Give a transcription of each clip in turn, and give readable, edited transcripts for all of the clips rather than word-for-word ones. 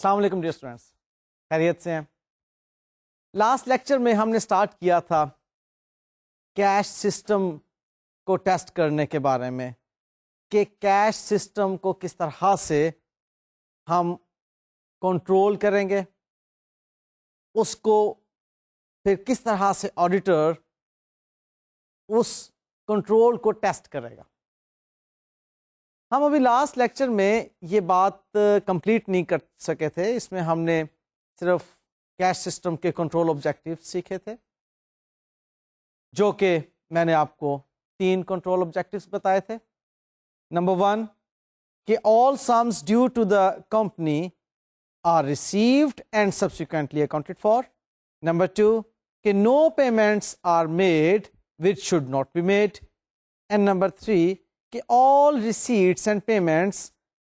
السلام علیکم dear students, خیریت سے ہیں؟ لاسٹ لیکچر میں ہم نے سٹارٹ کیا تھا کیش سسٹم کو ٹیسٹ کرنے کے بارے میں کہ کیش سسٹم کو کس طرح سے ہم کنٹرول کریں گے، اس کو پھر کس طرح سے آڈیٹر اس کنٹرول کو ٹیسٹ کرے گا۔ ہم ابھی لاسٹ لیکچر میں یہ بات کمپلیٹ نہیں کر سکے تھے، اس میں ہم نے صرف کیش سسٹم کے کنٹرول آبجیکٹیو سیکھے تھے، جو کہ میں نے آپ کو 3 کنٹرول آبجیکٹیوز بتائے تھے۔ نمبر 1 کہ all sums due to the company are received and subsequently accounted for. Number 2 کہ no payments are made which should not be made. And number 3 کہ all receipts and payments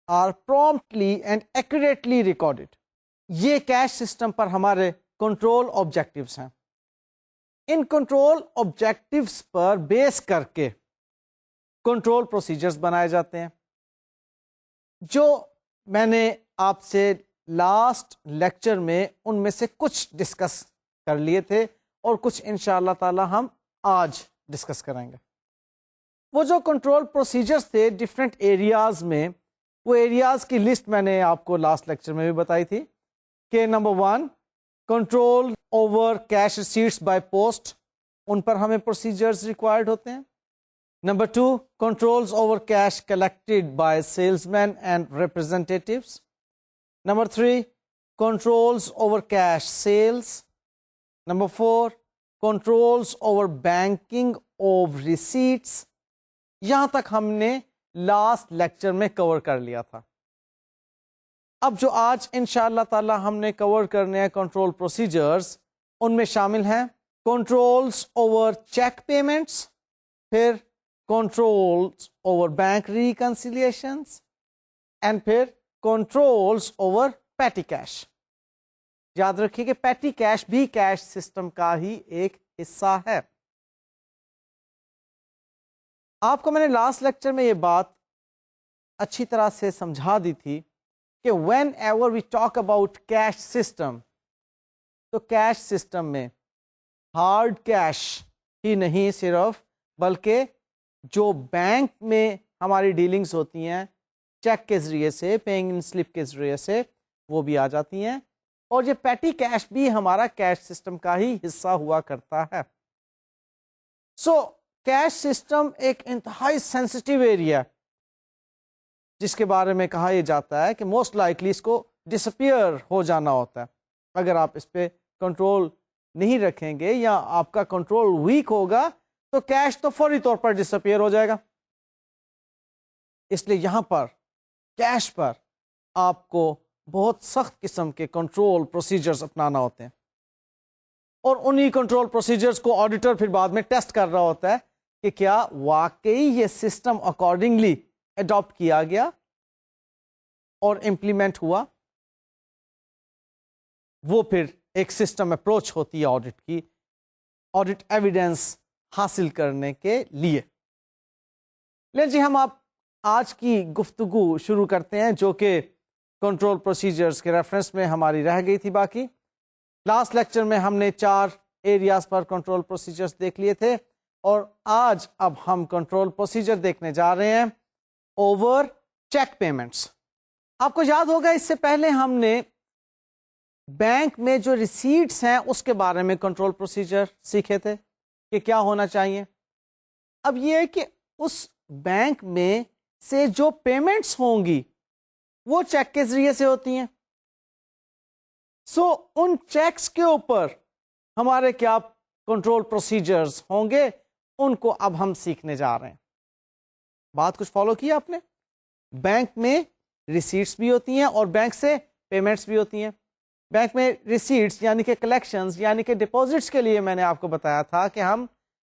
are promptly and accurately recorded. یہ cash system پر ہمارے control objectives ہیں۔ ان control objectives پر بیس کر کے control procedures بنائے جاتے ہیں، جو میں نے آپ سے لاسٹ لیکچر میں ان میں سے کچھ ڈسکس کر لیے تھے اور کچھ انشاءاللہ تعالی ہم آج ڈسکس کریں گے۔ وہ جو کنٹرول پروسیجرز تھے ڈفرینٹ ایریاز میں، وہ ایریاز کی لسٹ میں نے آپ کو لاسٹ لیکچر میں بھی بتائی تھی کہ number 1 control over cash receipts by post, ان پر ہمیں پروسیجرز ریکوائرڈ ہوتے ہیں۔ Number 2 controls over cash collected by salesmen and representatives. Number 3 controls over cash sales. Number 4 controls over banking of receipts. یہاں تک ہم نے لاسٹ لیکچر میں کور کر لیا تھا۔ اب جو آج انشاءاللہ تعالی ہم نے کور کرنے ہیں کنٹرول پروسیجرز، ان میں شامل ہیں کنٹرولز اوور چیک پیمنٹس، پھر کنٹرولز اوور بینک ریکنسیلیشنز، اینڈ پھر کنٹرولز اوور پیٹی کیش۔ یاد رکھیے کہ پیٹی کیش بھی کیش سسٹم کا ہی ایک حصہ ہے۔ آپ کو میں نے لاسٹ لیکچر میں یہ بات اچھی طرح سے سمجھا دی تھی کہ when ever we talk about cash system, تو کیش سسٹم میں ہارڈ کیش ہی نہیں صرف، بلکہ جو بینک میں ہماری ڈیلنگز ہوتی ہیں چیک کے ذریعے سے، پیئنگ ان سلپ کے ذریعے سے، وہ بھی آ جاتی ہیں، اور یہ پیٹی کیش بھی ہمارا کیش سسٹم کا ہی حصہ ہوا کرتا ہے۔ کیش سسٹم ایک انتہائی سینسٹیو ایریا جس کے بارے میں کہا یہ جاتا ہے کہ موسٹ لائکلی اس کو ڈسپیئر ہو جانا ہوتا ہے۔ اگر آپ اس پہ کنٹرول نہیں رکھیں گے یا آپ کا کنٹرول ویک ہوگا تو کیش تو فوری طور پر ڈسپیئر ہو جائے گا۔ اس لیے یہاں پر کیش پر آپ کو بہت سخت قسم کے کنٹرول پروسیجرز اپنانا ہوتے ہیں، اور انہی کنٹرول پروسیجرز کو آڈیٹر پھر بعد میں ٹیسٹ کر رہا ہوتا ہے کہ کیا واقعی یہ سسٹم اکارڈنگلی اڈاپٹ کیا گیا اور امپلیمنٹ ہوا۔ وہ پھر ایک سسٹم اپروچ ہوتی ہے آڈٹ کی، آڈٹ ایویڈنس حاصل کرنے کے لیے۔ لیں جی، ہم آپ آج کی گفتگو شروع کرتے ہیں جو کہ کنٹرول پروسیجرز کے ریفرنس میں ہماری رہ گئی تھی باقی۔ لاسٹ لیکچر میں ہم نے 4 ایریاز پر کنٹرول پروسیجرز دیکھ لیے تھے، اور آج اب ہم کنٹرول پروسیجر دیکھنے جا رہے ہیں اوور چیک پیمنٹس۔ آپ کو یاد ہوگا اس سے پہلے ہم نے بینک میں جو ریسیٹس ہیں اس کے بارے میں کنٹرول پروسیجر سیکھے تھے کہ کیا ہونا چاہیے۔ اب یہ ہے کہ اس بینک میں سے جو پیمنٹس ہوں گی وہ چیک کے ذریعے سے ہوتی ہیں، ان چیکس کے اوپر ہمارے کیا کنٹرول پروسیجرز ہوں گے، ان کو اب ہم سیکھنے جا رہے ہیں۔ بات کچھ فالو کی آپ نے؟ بینک میں ریسیٹس بھی ہوتی ہیں اور بینک سے پیمنٹس بھی ہوتی ہیں۔ بینک میں ریسیٹس یعنی کہ کلیکشنز یعنی کہ ڈپازٹس کے لیے میں نے آپ کو بتایا تھا کہ ہم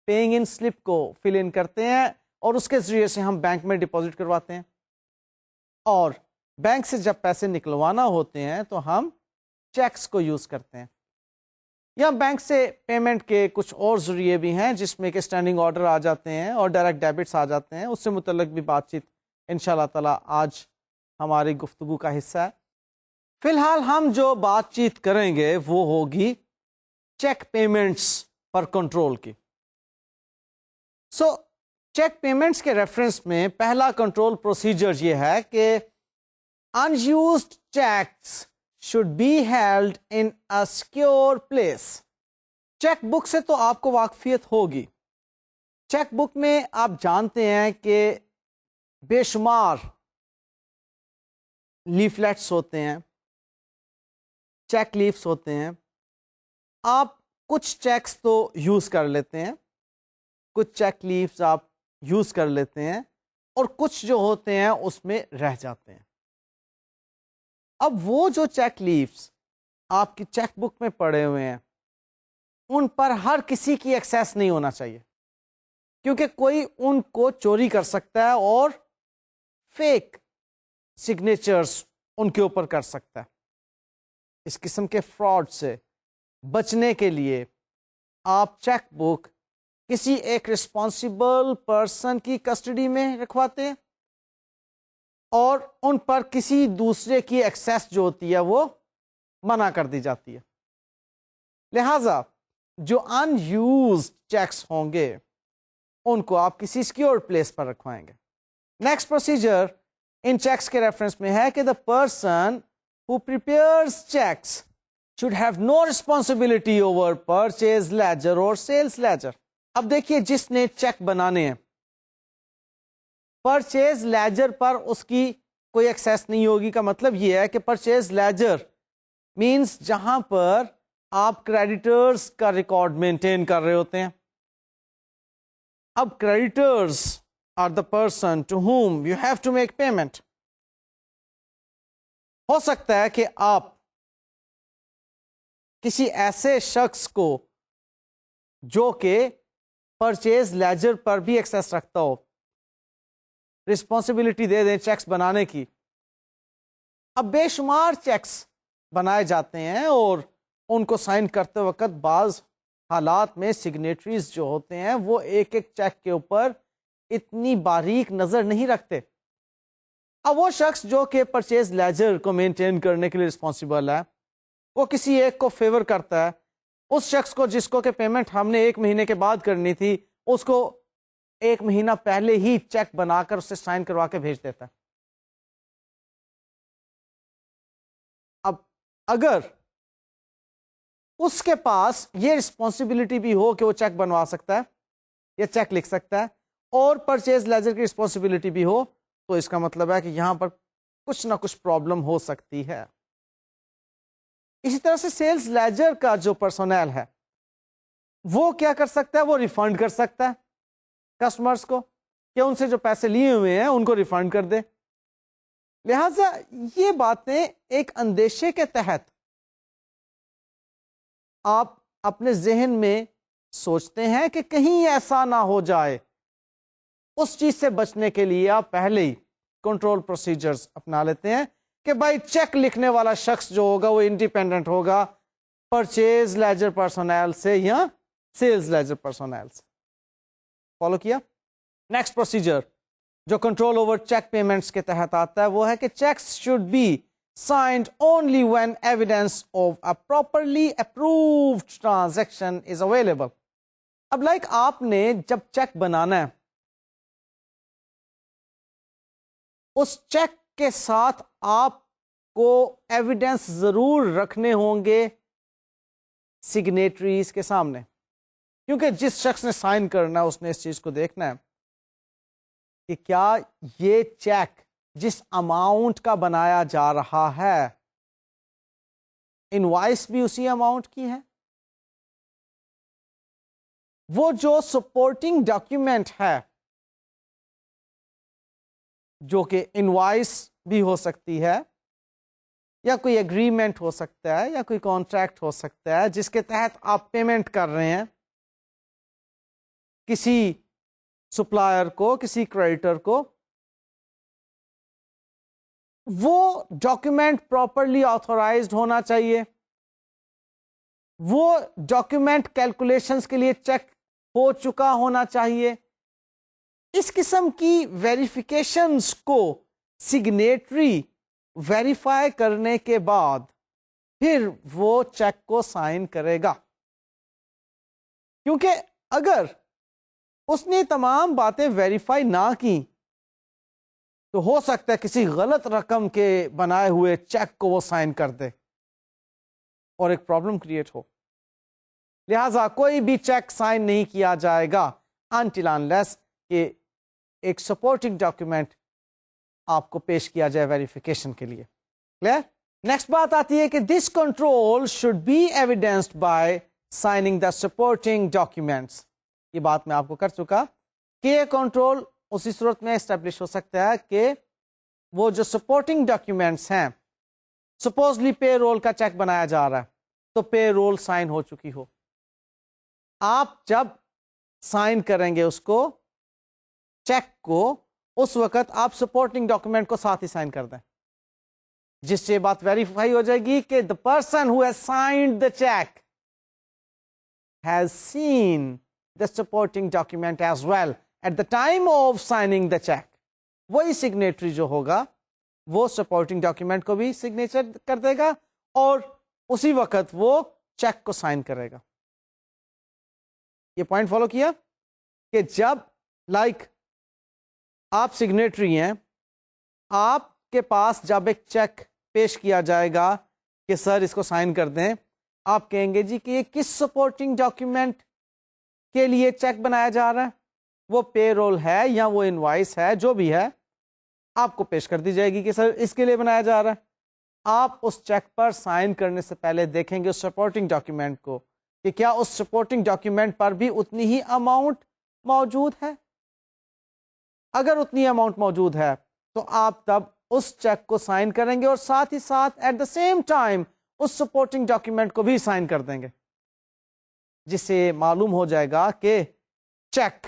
پیئنگ ان سلپ کو فل ان کرتے ہیں اور اس کے ذریعے سے ہم بینک میں ڈپازٹ کرواتے ہیں، اور بینک سے جب پیسے نکلوانا ہوتے ہیں تو ہم چیکس کو یوز کرتے ہیں۔ یا بینک سے پیمنٹ کے کچھ اور ذریعے بھی ہیں جس میں کہ اسٹینڈنگ آرڈر آ جاتے ہیں اور ڈائریکٹ ڈیبٹس آ جاتے ہیں، اس سے متعلق بھی بات چیت انشاءاللہ تعالی آج ہماری گفتگو کا حصہ ہے۔ فی الحال ہم جو بات چیت کریں گے وہ ہوگی چیک پیمنٹس پر کنٹرول کی. سو چیک پیمنٹس کے ریفرنس میں پہلا کنٹرول پروسیجر یہ ہے کہ unused checks should be held in a secure place. Cheque book سے تو آپ کو واقفیت ہوگی. چیک بک میں آپ جانتے ہیں کہ بے شمار لیفلیٹس ہوتے ہیں, چیک لیفس ہوتے ہیں. آپ کچھ چیکس تو یوز کر لیتے ہیں, کچھ چیک لیفس آپ یوز کر لیتے ہیں, اور کچھ جو ہوتے ہیں اس میں رہ جاتے ہیں. اب وہ جو چیک لیفس آپ کی چیک بک میں پڑے ہوئے ہیں ان پر ہر کسی کی ایکسیس نہیں ہونا چاہیے, کیونکہ کوئی ان کو چوری کر سکتا ہے اور فیک سگنیچرز ان کے اوپر کر سکتا ہے. اس قسم کے فراڈ سے بچنے کے لیے آپ چیک بک کسی ایک رسپانسیبل پرسن کی کسٹڈی میں رکھواتے ہیں اور ان پر کسی دوسرے کی ایکسیس جو ہوتی ہے وہ منع کر دی جاتی ہے. لہذا جو ان یوزڈ چیکس ہوں گے ان کو آپ کسی سیکیور پلیس پر رکھوائیں گے. نیکسٹ پروسیجر ان چیکس کے ریفرنس میں ہے کہ the person who prepares cheques should have no responsibility over purchase ledger or sales ledger. اب دیکھیے جس نے چیک بنانے ہیں پرچیز لیجر پر اس کی کوئی ایکسیس نہیں ہوگی, کا مطلب یہ ہے کہ پرچیز لیجر مینس جہاں پر آپ کریڈیٹرز کا ریکارڈ مینٹین کر رہے ہوتے ہیں. اب creditors are the person to whom you have to make payment. ہو سکتا ہے کہ آپ کسی ایسے شخص کو جو کہ پرچیز لیجر پر بھی ایکسیس رکھتا ہو رسپانسبلٹی دے دیں چیکس بنانے کی. اب بے شمار چیکس بنائے جاتے ہیں اور ان کو سائن کرتے وقت بعض حالات میں سگنیٹریز جو ہوتے ہیں وہ ایک ایک چیک کے اوپر اتنی باریک نظر نہیں رکھتے. اب وہ شخص جو کہ پرچیز لیجر کو مینٹین کرنے کے لیے رسپانسیبل ہے وہ کسی ایک کو فیور کرتا ہے, اس شخص کو جس کو کہ پیمنٹ ہم نے 1 مہینے کے بعد کرنی تھی اس کو 1 مہینہ پہلے ہی چیک بنا کر اسے سائن کروا کے بھیج دیتا ہے. اب اگر اس کے پاس یہ رسپانسبلٹی بھی ہو کہ وہ چیک بنوا سکتا ہے یا چیک لکھ سکتا ہے اور پرچیز لیجر کی رسپانسبلٹی بھی ہو تو اس کا مطلب ہے کہ یہاں پر کچھ نہ کچھ پرابلم ہو سکتی ہے. اسی طرح سے سیلز لیجر کا جو پرسونل ہے وہ کیا کر سکتا ہے, وہ ریفنڈ کر سکتا ہے کسٹمرز کو کہ ان سے جو پیسے لیے ہوئے ہیں ان کو ریفنڈ کر دے. لہذا یہ باتیں ایک اندیشے کے تحت آپ اپنے ذہن میں سوچتے ہیں کہ کہیں ایسا نہ ہو جائے, اس چیز سے بچنے کے لیے آپ پہلے ہی کنٹرول پروسیجرز اپنا لیتے ہیں کہ بھائی چیک لکھنے والا شخص جو ہوگا وہ انڈیپینڈنٹ ہوگا پرچیز لیجر پرسونل سے یا سیلز لیجر پرسونل سے. فالو کیا؟ نیکسٹ پروسیجر جو کنٹرول اوور چیک پیمنٹس کے تحت آتا ہے وہ ہے کہ cheques should be signed only when evidence of a properly approved transaction is available. اب آپ نے جب چیک بنانا ہے اس چیک کے ساتھ آپ کو ایویڈنس ضرور رکھنے ہوں گے سگنیٹریز کے سامنے, کیونکہ جس شخص نے سائن کرنا ہے اس نے اس چیز کو دیکھنا ہے کہ کیا یہ چیک جس اماؤنٹ کا بنایا جا رہا ہے انوائس بھی اسی اماؤنٹ کی ہے, وہ جو سپورٹنگ ڈاکیومنٹ ہے جو کہ انوائس بھی ہو سکتی ہے یا کوئی ایگریمنٹ ہو سکتا ہے یا کوئی کانٹریکٹ ہو سکتا ہے جس کے تحت آپ پیمنٹ کر رہے ہیں کسی سپلائر کو, کسی کریڈیٹر کو, وہ ڈاکیومنٹ پراپرلی آتھورائزڈ ہونا چاہیے, وہ ڈاکیومنٹ کیلکولیشنز کے لیے چیک ہو چکا ہونا چاہیے. اس قسم کی ویریفیکیشنز کو سگنیٹری ویریفائی کرنے کے بعد پھر وہ چیک کو سائن کرے گا. کیونکہ اگر اس نے تمام باتیں ویریفائی نہ کی تو ہو سکتا ہے کسی غلط رقم کے بنائے ہوئے چیک کو وہ سائن کر دے اور ایک پرابلم کریٹ ہو. لہذا کوئی بھی چیک سائن نہیں کیا جائے گا until unless کہ ایک سپورٹنگ ڈاکیومنٹ آپ کو پیش کیا جائے ویریفیکیشن کے لیے. کلیئر؟ نیکسٹ بات آتی ہے کہ this control should be evidenced by signing the supporting documents. یہ بات میں آپ کو کر چکا کہ یہ کنٹرول اسی صورت میں اسٹیبلش ہو سکتا ہے کہ وہ جو سپورٹنگ ڈاکیومینٹس ہیں، سپوزلی پے رول کا چیک بنایا جا رہا ہے تو پے رول سائن ہو چکی ہو. آپ جب سائن کریں گے اس کو چیک کو، اس وقت آپ سپورٹنگ ڈاکیومنٹ کو ساتھ ہی سائن کر دیں، جس سے بات ویریفائی ہو جائے گی کہ the person who has signed the check has seen the supporting document as well at the time of signing the check. وہی سگنیٹری جو ہوگا وہ سپورٹنگ ڈاکیومنٹ کو بھی سگنیچر کر دے گا اور اسی وقت وہ چیک کو سائن کرے گا. یہ پوائنٹ فالو کیا کہ جب آپ سگنیٹری ہیں، آپ کے پاس جب ایک چیک پیش کیا جائے گا کہ سر اس کو سائن کر دیں، آپ کہیں گے جی کہ یہ کس سپورٹنگ ڈاکیومنٹ کے لیے چیک بنایا جا رہا ہے، وہ پے رول ہے یا وہ انوائس ہے، جو بھی ہے آپ کو پیش کر دی جائے گی کہ سر اس کے لیے بنایا جا رہا ہے. آپ اس چیک پر سائن کرنے سے پہلے دیکھیں گے اس سپورٹنگ ڈاکیومنٹ کو کہ کیا اس سپورٹنگ ڈاکیومنٹ پر بھی اتنی ہی اماؤنٹ موجود ہے. اگر اتنی اماؤنٹ موجود ہے تو آپ تب اس چیک کو سائن کریں گے اور ساتھ ہی ساتھ ایٹ دا سیم ٹائم اس سپورٹنگ ڈاکیومنٹ کو بھی سائن کر دیں گے، جس سے معلوم ہو جائے گا کہ چیک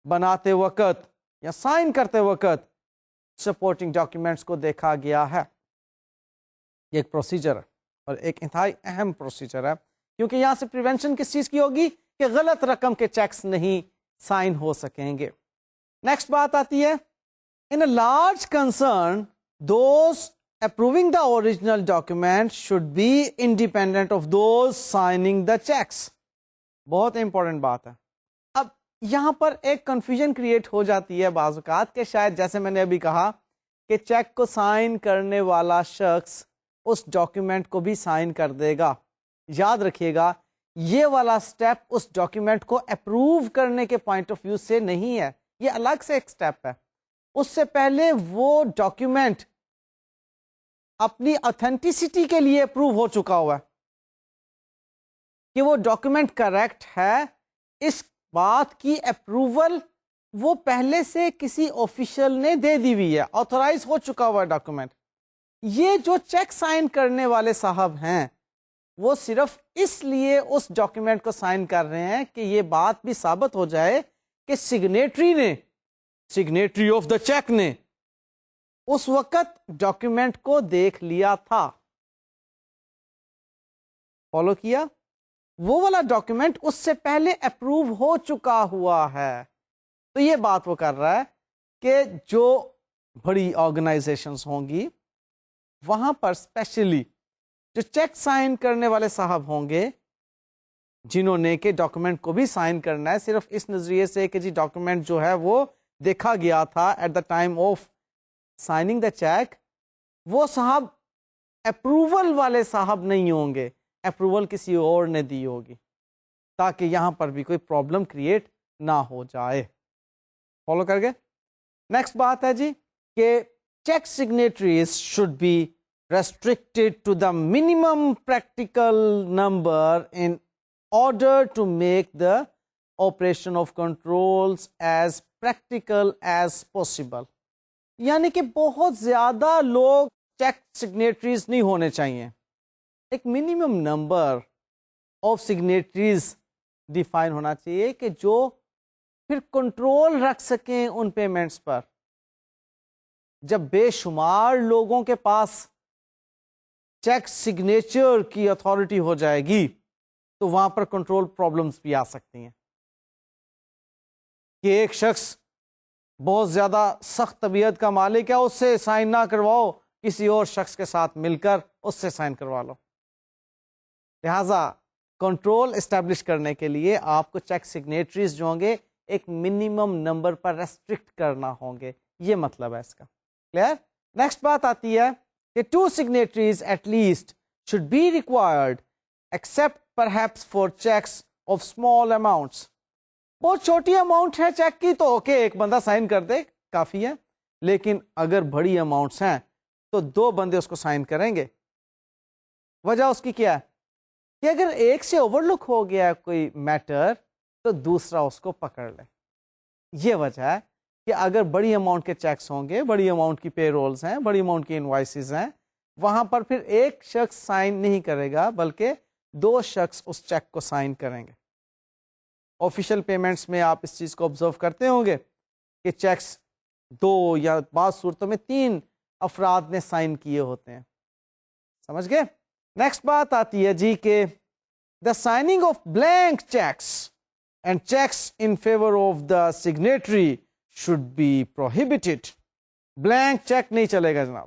بناتے وقت یا سائن کرتے وقت سپورٹنگ ڈاکیومنٹس کو دیکھا گیا ہے. یہ ایک پروسیجر ہے اور ایک انتہائی اہم پروسیجر ہے، کیونکہ یہاں سے پریونشن کس چیز کی ہوگی کہ غلط رقم کے چیکس نہیں سائن ہو سکیں گے. نیکسٹ بات آتی ہے in a large concern those approving the original document should be independent of those signing the checks. بہت امپورٹنٹ بات ہے. اب یہاں پر ایک کنفیوژن کریٹ ہو جاتی ہے بعض اوقات کہ شاید جیسے میں نے ابھی کہا کہ چیک کو سائن کرنے والا شخص اس ڈاکیومنٹ کو بھی سائن کر دے گا. یاد رکھیے گا یہ والا سٹیپ اس ڈاکیومنٹ کو اپروو کرنے کے پوائنٹ آف ویو سے نہیں ہے، یہ الگ سے ایک سٹیپ ہے. اس سے پہلے وہ ڈاکیومنٹ اپنی اتھینٹسٹی کے لیے اپروو ہو چکا ہوا ہے کہ وہ ڈاکیومنٹ کریکٹ ہے. اس بات کی اپروول وہ پہلے سے کسی آفیشل نے دے دی ہوئی ہے، آتھورائز ہو چکا ہوا ہے ڈاکیومنٹ. یہ جو چیک سائن کرنے والے صاحب ہیں وہ صرف اس لیے اس ڈاکیومنٹ کو سائن کر رہے ہیں کہ یہ بات بھی ثابت ہو جائے کہ سگنیٹری آف دا چیک نے اس وقت ڈاکیومنٹ کو دیکھ لیا تھا. فالو کیا؟ وہ والا ڈاکیومنٹ اس سے پہلے اپروو ہو چکا ہوا ہے. تو یہ بات وہ کر رہا ہے کہ جو بڑی آرگنائزیشنز ہوں گی وہاں پر اسپیشلی جو چیک سائن کرنے والے صاحب ہوں گے جنہوں نے کہ ڈاکیومنٹ کو بھی سائن کرنا ہے صرف اس نظریے سے کہ جی ڈاکیومنٹ جو ہے وہ دیکھا گیا تھا at the time of signing the cheque, وہ صاحب اپروول والے صاحب نہیں ہوں گے، اپروول کسی اور نے دی ہوگی تاکہ یہاں پر بھی کوئی پرابلم کریٹ نہ ہو جائے. فالو کر گئے؟ نیکسٹ بات ہے جی کہ cheque signatories should be restricted to the minimum practical number in order to make the operation of controls as practical as possible. یعنی کہ بہت زیادہ لوگ چیک سگنیٹریز نہیں ہونے چاہیے، ایک minimum number of signatories define ہونا چاہیے کہ جو پھر کنٹرول رکھ سکیں ان پیمنٹس پر. جب بے شمار لوگوں کے پاس چیک سگنیچر کی اتھارٹی ہو جائے گی تو وہاں پر کنٹرول پرابلمز بھی آ سکتی ہیں کہ ایک شخص بہت زیادہ سخت طبیعت کا مالک ہے، اس سے سائن نہ کرواؤ کسی اور شخص کے ساتھ مل کر اس سے سائن کروا لو. لہذا کنٹرول اسٹیبلش کرنے کے لیے آپ کو چیک سگنیٹریز جو ہوں گے ایک منیمم نمبر پر ریسٹرکٹ کرنا ہوں گے. یہ مطلب ہے اس کا. کلیئر؟ نیکسٹ بات آتی ہے کہ 2 signatories at least should be required except perhaps for checks of small amounts. بہت چھوٹی اماؤنٹ ہے چیک کی تو اوکے ایک بندہ سائن کر دے کافی ہے, لیکن اگر بڑی اماؤنٹس ہیں تو 2 بندے اس کو سائن کریں گے. وجہ اس کی کیا ہے کہ اگر ایک سے اوور لک ہو گیا کوئی میٹر تو دوسرا اس کو پکڑ لے. یہ وجہ ہے کہ اگر بڑی اماؤنٹ کے چیکس ہوں گے, بڑی اماؤنٹ کی پے رولز ہیں, بڑی اماؤنٹ کی انوائسز ہیں, وہاں پر پھر ایک شخص سائن نہیں کرے گا بلکہ 2 شخص اس چیک کو سائن کریں گے. آفیشیل پیمنٹس میں آپ اس چیز کو آبزرو کرتے ہوں گے کہ چیکس 2 یا بعض صورتوں میں 3 افراد نے سائن کیے ہوتے ہیں. سمجھ گئے؟ نیکسٹ بات آتی ہے جی کہ the signing of blank cheques and cheques in favour of the signatory should be prohibited. Blank cheque نہیں چلے گا جناب.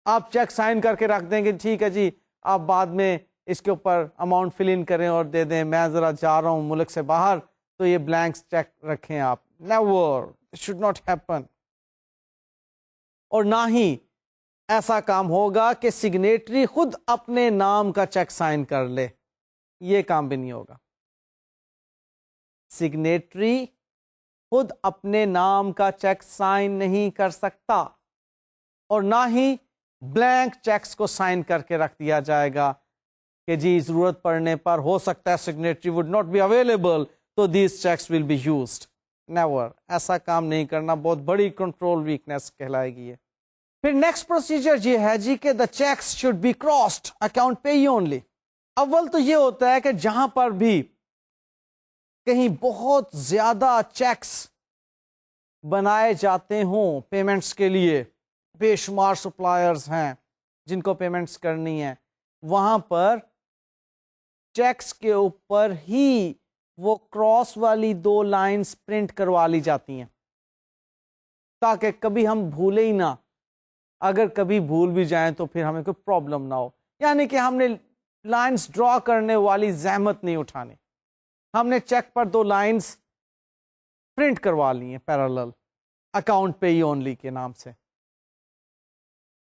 آپ چیک سائن کر کے رکھ دیں گے, ٹھیک ہے جی, آپ بعد میں اس کے اوپر اماؤنٹ فل ان کریں اور دے دیں, میں ذرا جا رہا ہوں ملک سے باہر, تو یہ بلینک چیک رکھیں آپ. Never, should not happen. اور نہ ہی ایسا کام ہوگا کہ سگنیٹری خود اپنے نام کا چیک سائن کر لے, یہ کام بھی نہیں ہوگا. سگنیٹری خود اپنے نام کا چیک سائن نہیں کر سکتا, اور نہ ہی بلینک چیکس کو سائن کر کے رکھ دیا جائے گا کہ جی ضرورت پڑنے پر ہو سکتا ہے signatory would not be available تو these cheques will be used. Never, ایسا کام نہیں کرنا, بہت بڑی کنٹرول ویکنیس کہلائے گی. پھر نیکسٹ پروسیجر یہ ہے جی کہ the cheques should be crossed account payee only. اول تو یہ ہوتا ہے کہ جہاں پر بھی کہیں بہت زیادہ چیکس بنائے جاتے ہوں پیمنٹس کے لیے, بے شمار سپلائرز ہیں جن کو پیمنٹس کرنی ہے, وہاں پر چیکس کے اوپر ہی وہ کراس والی 2 لائنز پرنٹ کروا لی جاتی ہیں تاکہ کبھی ہم بھولے ہی نہ. اگر کبھی بھول بھی جائیں تو پھر ہمیں کوئی پرابلم نہ ہو. یعنی کہ ہم نے لائنز ڈرا کرنے والی زحمت نہیں اٹھانی, ہم نے چیک پر 2 لائنز پرنٹ کروا لی ہیں پیرالل اکاؤنٹ پے اونلی کے نام سے.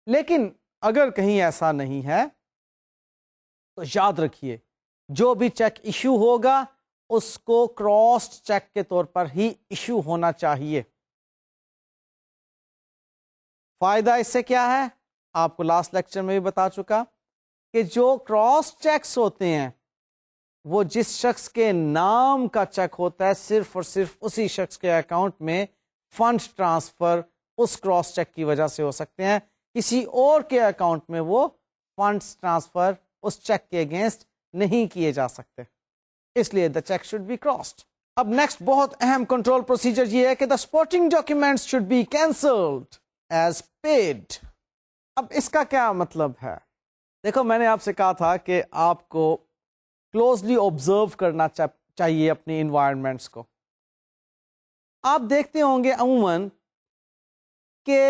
لیکن اگر کہیں ایسا نہیں ہے تو یاد رکھیے جو بھی چیک ایشو ہوگا اس کو کراسڈ چیک کے طور پر ہی ایشو ہونا چاہیے. فائدہ اس سے کیا ہے آپ کو لاسٹ لیکچر میں بھی بتا چکا کہ جو کراس چیکس ہوتے ہیں وہ جس شخص کے نام کا چیک ہوتا ہے صرف اور صرف اسی شخص کے اکاؤنٹ میں فنڈ ٹرانسفر اس کراس چیک کی وجہ سے ہو سکتے ہیں, کسی اور کے اکاؤنٹ میں وہ فنڈز ٹرانسفر اس چیک کے اگینسٹ نہیں کیے جا سکتے, اس لیے the cheque should be crossed. اب نیکسٹ بہت اہم کنٹرول پروسیجر یہ ہے کہ the supporting documents should be cancelled as paid. اب اس کا کیا مطلب ہے؟ دیکھو میں نے آپ سے کہا تھا کہ آپ کو کلوزلی آبزرو کرنا چاہیے اپنی انوائرمنٹس کو. آپ دیکھتے ہوں گے عموماً کہ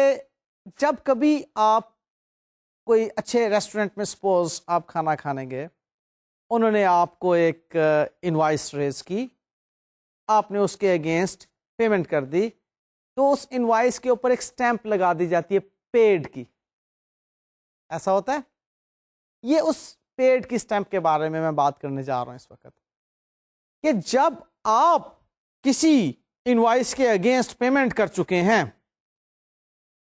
جب کبھی آپ کوئی اچھے ریسٹورنٹ میں سپوز آپ کھانا کھانے گئے, انہوں نے آپ کو ایک انوائس ریز کی, آپ نے اس کے اگینسٹ پیمنٹ کر دی, تو اس انوائس کے اوپر ایک سٹیمپ لگا دی جاتی ہے پیڈ کی. ایسا ہوتا ہے. یہ اس پیڈ کی سٹیمپ کے بارے میں بات کرنے جا رہا ہوں اس وقت کہ جب آپ کسی انوائس کے اگینسٹ پیمنٹ کر چکے ہیں,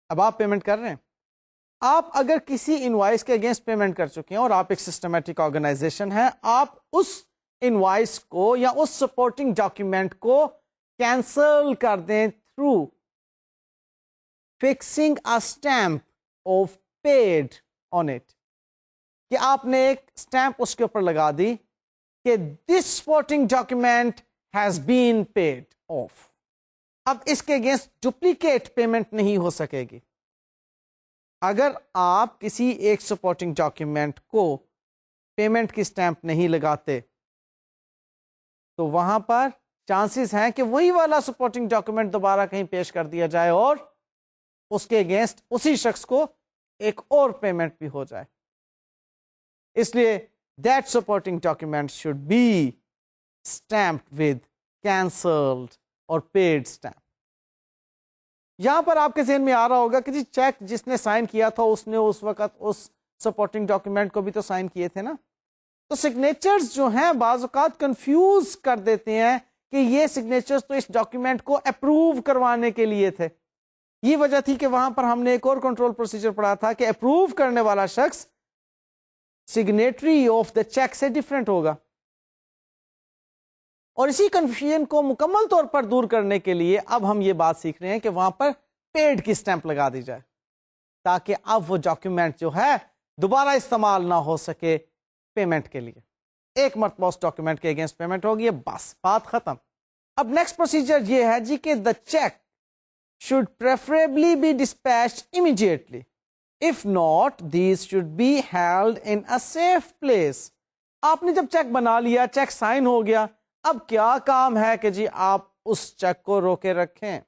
اب آپ پیمنٹ کر رہے ہیں, آپ اگر کسی انوائس کے اگینسٹ پیمنٹ کر چکے ہیں اور آپ ایک سسٹمیٹک آرگنائزیشن ہے, آپ اس انوائس کو یا اس سپورٹنگ ڈاکیومنٹ کو کینسل کر دیں through fixing a stamp of paid on it, کہ آپ نے ایک سٹیمپ اس کے اوپر لگا دی کہ this supporting document has been paid off. اب اس کے اگینسٹ ڈپلیکیٹ پیمنٹ نہیں ہو سکے گی. اگر آپ کسی ایک سپورٹنگ ڈاکیومنٹ کو پیمنٹ کی سٹیمپ نہیں لگاتے تو وہاں پر چانسز ہیں کہ وہی والا سپورٹنگ ڈاکیومنٹ دوبارہ کہیں پیش کر دیا جائے اور اس کے اگینسٹ اسی شخص کو ایک اور پیمنٹ بھی ہو جائے. اس لیے that supporting document should be stamped with cancelled اور پیڈ اسٹیمپ. یہاں پر آپ کے ذہن میں آ رہا ہوگا کہ جی چیک جس نے سائن کیا تھا اس نے اس وقت اس سپورٹنگ ڈاکیومنٹ کو بھی تو سائن کیے تھے نا. تو سگنیچرز جو ہیں بعض اوقات کنفیوز کر دیتے ہیں کہ یہ سگنیچرز تو اس ڈاکیومنٹ کو اپروو کروانے کے لیے تھے. یہ وجہ تھی کہ وہاں پر ہم نے ایک اور کنٹرول پروسیجر پڑھا تھا کہ اپروو کرنے والا شخص سگنیٹری آف دا چیک سے ڈفرینٹ ہوگا. اور اسی کنفیوژن کو مکمل طور پر دور کرنے کے لیے اب ہم یہ بات سیکھ رہے ہیں کہ وہاں پر پیڈ کی اسٹیمپ لگا دی جائے تاکہ اب وہ ڈاکیومنٹ جو ہے دوبارہ استعمال نہ ہو سکے پیمنٹ کے لیے. ایک مرتبہ اس ڈاکیومنٹ کے اگینسٹ پیمنٹ ہوگی, بس بات ختم. اب نیکسٹ پروسیجر یہ ہے جی کہ دا check should preferably be dispatched immediately. If not, these should be held in a safe place. آپ نے جب چیک بنا لیا, چیک سائن ہو گیا, اب کیا کام ہے کہ جی آپ اس چیک کو روکے رکھیں.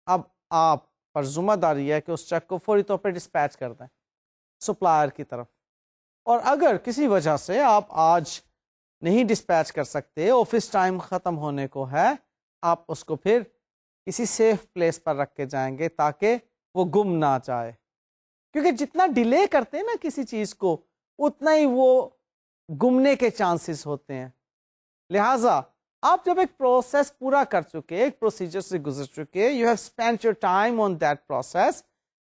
اب آپ پر ذمہ داری ہے کہ اس چیک کو فوری طور پہ ڈسپیچ کر دیں سپلائر کی طرف. اور اگر کسی وجہ سے آپ آج نہیں ڈسپیچ کر سکتے, آفس ٹائم ختم ہونے کو ہے, آپ اس کو پھر کسی سیف پلیس پر رکھ کے جائیں گے تاکہ وہ گم نہ جائے. کیونکہ جتنا ڈیلے کرتے ہیں نا کسی چیز کو اتنا ہی وہ گمنے کے چانسز ہوتے ہیں. لہٰذا آپ جب ایک پروسیس پورا کر چکے, ایک پروسیجر سے گزر چکے, you have spend your time on that process,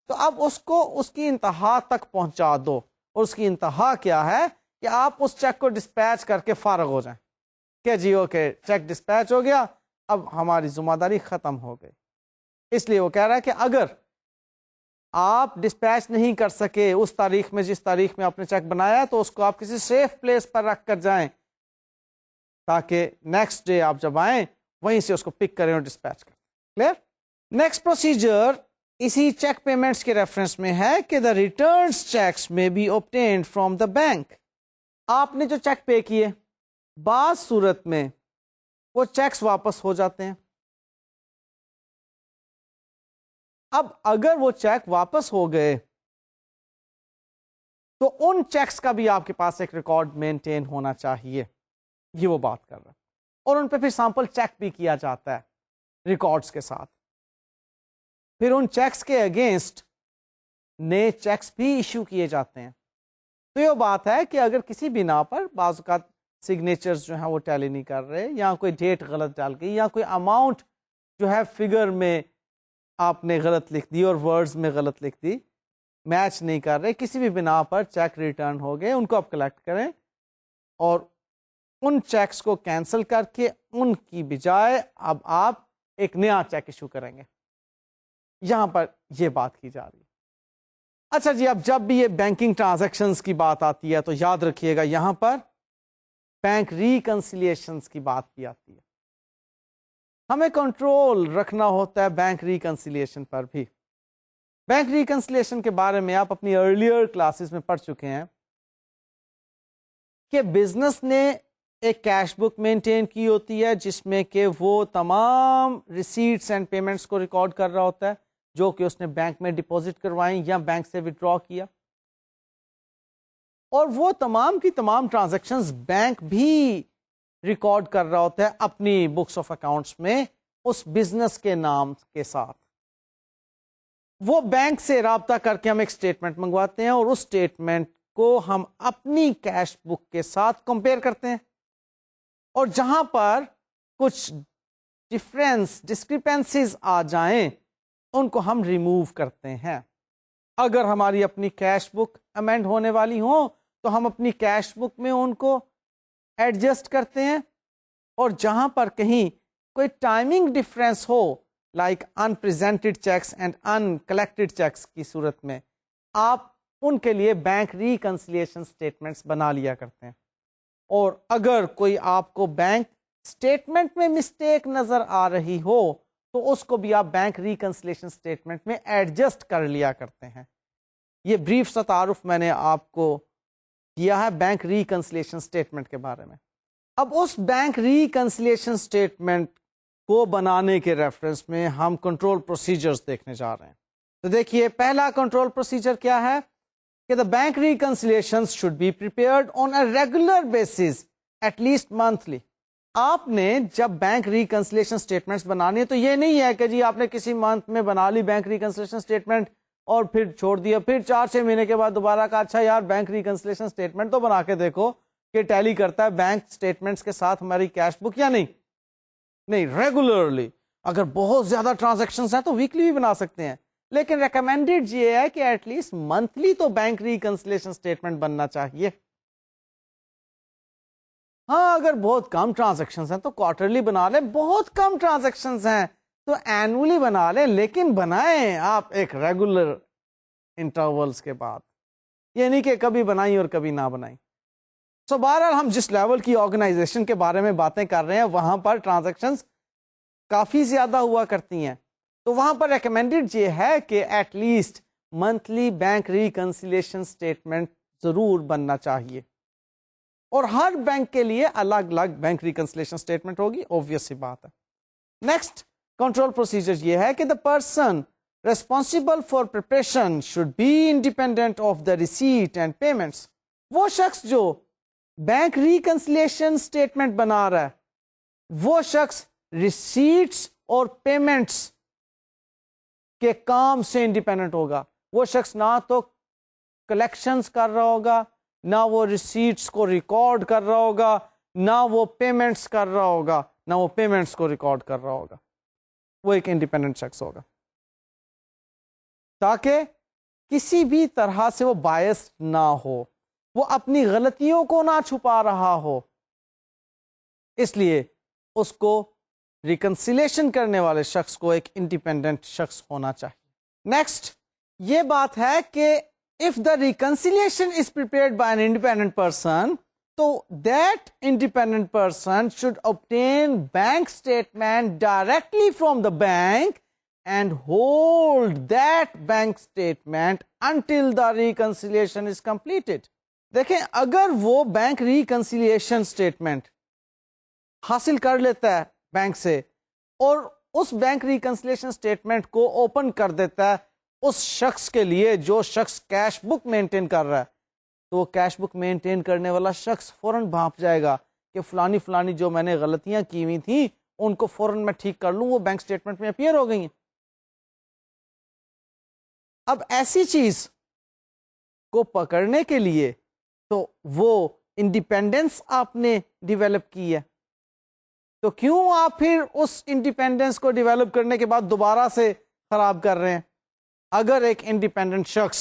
تو اب اس کو اس کی انتہا تک پہنچا دو. اور اس کی انتہا کیا ہے کہ آپ اس چیک کو ڈسپیچ کر کے فارغ ہو جائیں کہ جی اوکے چیک ڈسپیچ ہو گیا, اب ہماری ذمہ داری ختم ہو گئی. اس لیے وہ کہہ رہا ہے کہ اگر آپ ڈسپیچ نہیں کر سکے اس تاریخ میں جس تاریخ میں آپ نے چیک بنایا, تو اس کو آپ کسی سیف پلیس پر رکھ کر جائیں تاکہ نیکسٹ ڈے آپ جب آئیں وہیں سے اس کو پک کریں اور ڈسپیچ کریں. کلیئر؟ نیکسٹ پروسیجر اسی چیک پیمنٹس کے ریفرنس میں ہے کہ دا ریٹرنس چیکس میں be obtained from the bank. آپ نے جو چیک پے کیے, بعض صورت میں وہ چیکس واپس ہو جاتے ہیں. اب اگر وہ چیک واپس ہو گئے تو ان چیکس کا بھی آپ کے پاس ایک ریکارڈ مینٹین ہونا چاہیے. یہ وہ بات کر رہا ہے. اور ان پہ پھر سیمپل چیک بھی کیا جاتا ہے ریکارڈز کے ساتھ. پھر ان چیکس کے اگینسٹ نئے چیکس بھی ایشو کیے جاتے ہیں. تو یہ بات ہے کہ اگر کسی بنا پر بعض اوقات سگنیچرز جو ہیں وہ ٹیلی نہیں کر رہے, یا کوئی ڈیٹ غلط ڈال گئی, یا کوئی اماؤنٹ جو ہے فگر میں آپ نے غلط لکھ دی اور ورڈز میں غلط لکھ دی, میچ نہیں کر رہے, کسی بھی بنا پر چیک ریٹرن ہو گئے, ان کو آپ کلیکٹ کریں اور ان چیکس کو کینسل کر کے ان کی بجائے اب آپ ایک نیا چیک ایشو کریں گے. یہاں پر یہ بات کی جا رہی ہے. اچھا جی, اب جب بھی یہ بینکنگ ٹرانزیکشنز کی بات آتی ہے تو یاد رکھیے گا یہاں پر بینک ریکنسیلیشنز کی بات بھی آتی ہے. ہمیں کنٹرول رکھنا ہوتا ہے بینک ریکنسیلیشن پر بھی. بینک ریکنسیلیشن کے بارے میں آپ اپنی ارلیئر کلاسز میں پڑھ چکے ہیں کہ بزنس نے ایک کیش بک مینٹین کی ہوتی ہے جس میں کہ وہ تمام ریسیٹس اینڈ پیمنٹس کو ریکارڈ کر رہا ہوتا ہے جو کہ اس نے بینک میں ڈپازٹ کروائیں یا بینک سے وڈرا کیا. اور وہ تمام کی تمام ٹرانزیکشنز بینک بھی ریکارڈ کر رہا ہوتا ہے اپنی بکس آف اکاؤنٹس میں اس بزنس کے نام کے ساتھ. وہ بینک سے رابطہ کر کے ہم ایک اسٹیٹمنٹ منگواتے ہیں اور اس اسٹیٹمنٹ کو ہم اپنی کیش بک کے ساتھ کمپیئر کرتے ہیں, اور جہاں پر کچھ ڈسکریپنسیز آ جائیں ان کو ہم ریموو کرتے ہیں. اگر ہماری اپنی کیش بک امینڈ ہونے والی ہوں تو ہم اپنی کیش بک میں ان کو ایڈجسٹ کرتے ہیں, اور جہاں پر کہیں کوئی ٹائمنگ ڈفرینس ہو like unpresented cheques and uncollected cheques کی صورت میں آپ ان کے لیے بینک ریکنسیلیشن اسٹیٹمنٹس بنا لیا کرتے ہیں. اور اگر کوئی آپ کو بینک اسٹیٹمنٹ میں مسٹیک نظر آ رہی ہو تو اس کو بھی آپ بینک ریکنسیلیشن اسٹیٹمنٹ میں ایڈجسٹ کر لیا کرتے ہیں. یہ بریف سا تعارف میں نے آپ کو دیا ہے بینک ریکنسیلیشن اسٹیٹمنٹ کے بارے میں. اب اس بینک ریکنسیلیشن اسٹیٹمنٹ کو بنانے کے ریفرنس میں ہم کنٹرول پروسیجرز دیکھنے جا رہے ہیں. تو دیکھیے پہلا کنٹرول پروسیجر کیا ہے کہ the bank reconciliations should be prepared on a regular basis at least monthly. آپ نے جب بینک ریکنسلیشن اسٹیٹمنٹس بنانی ہے تو یہ نہیں ہے کہ جی آپ نے کسی منتھ میں بنا لی بینک ریکنسلیشن اسٹیٹمنٹ اور پھر چھوڑ دیا، پھر 4-6 مہینے کے بعد دوبارہ کہا اچھا یار بینک ریکنسلیشن اسٹیٹمنٹ تو بنا کے دیکھو کہ ٹیلی کرتا ہے بینک اسٹیٹمنٹس کے ساتھ ہماری کیش بک یا نہیں. ریگولرلی اگر بہت زیادہ ٹرانزیکشنز ہیں تو ویکلی بھی بنا سکتے ہیں، لیکن ریکمینڈیڈ یہ ہے کہ ایٹ لیسٹ منتھلی تو بینک ریکنسلیشن اسٹیٹمنٹ بننا چاہیے. ہاں اگر بہت کم ٹرانزیکشنز ہیں تو کوارٹرلی بنا لیں، بہت کم ٹرانزیکشنز ہیں تو اینولی بنا لیں، لیکن بنائیں آپ ایک ریگولر انٹرولز کے بعد، یہ نہیں کہ کبھی بنائیں اور کبھی نہ بنائیں. سو بہرحال ہم جس لیول کی آرگنائزیشن کے بارے میں باتیں کر رہے ہیں وہاں پر ٹرانزیکشنز کافی زیادہ ہوا کرتی ہیں، تو وہاں پر ریکمینڈڈ یہ ہے کہ at least monthly bank reconciliation statement ضرور بننا چاہیے، اور ہر بینک کے لیے الگ الگ بینک ریکنسیلیشن اسٹیٹمنٹ ہوگی، اوبویس سی بات ہے. نیکسٹ کنٹرول پروسیجر یہ ہے کہ the person responsible for preparation should be independent of the receipt and payments. وہ شخص جو بینک ریکنسیلیشن اسٹیٹمنٹ بنا رہا ہے وہ شخص ریسیٹس اور پیمنٹس کے کام سے انڈیپینڈنٹ ہوگا. وہ شخص نہ تو کلیکشنز کر رہا ہوگا، نہ وہ ریسیٹس کو ریکارڈ کر رہا ہوگا، نہ وہ پیمنٹس کر رہا ہوگا، نہ وہ پیمنٹس کو ریکارڈ کر رہا ہوگا. وہ ایک انڈیپینڈنٹ شخص ہوگا تاکہ کسی بھی طرح سے وہ بائس نہ ہو، وہ اپنی غلطیوں کو نہ چھپا رہا ہو، اس لیے اس کو ریکنسیلیشن کرنے والے شخص کو ایک انڈیپینڈنٹ شخص ہونا چاہیے. نیکسٹ یہ بات ہے کہ if the reconciliation is prepared by an independent person, so that independent person should obtain bank statement directly from the bank and hold that bank statement until the reconciliation is completed. دیکھیں اگر وہ bank reconciliation statement حاصل کر لیتا ہے bank سے اور اس bank reconciliation statement کو اوپن کر دیتا ہے اس شخص کے لیے جو شخص کیش بک مینٹین کر رہا ہے، تو وہ کیش بک مینٹین کرنے والا شخص فوراً بھانپ جائے گا کہ فلانی جو میں نے غلطیاں کی ہوئی تھیں ان کو فوراً میں ٹھیک کر لوں، وہ بینک اسٹیٹمنٹ میں اپیئر ہو گئی ہیں. اب ایسی چیز کو پکڑنے کے لیے تو وہ انڈیپینڈنس آپ نے ڈیولپ کی ہے، تو کیوں آپ پھر اس انڈیپینڈنس کو ڈیولپ کرنے کے بعد دوبارہ سے خراب کر رہے ہیں؟ اگر ایک انڈیپینڈنٹ شخص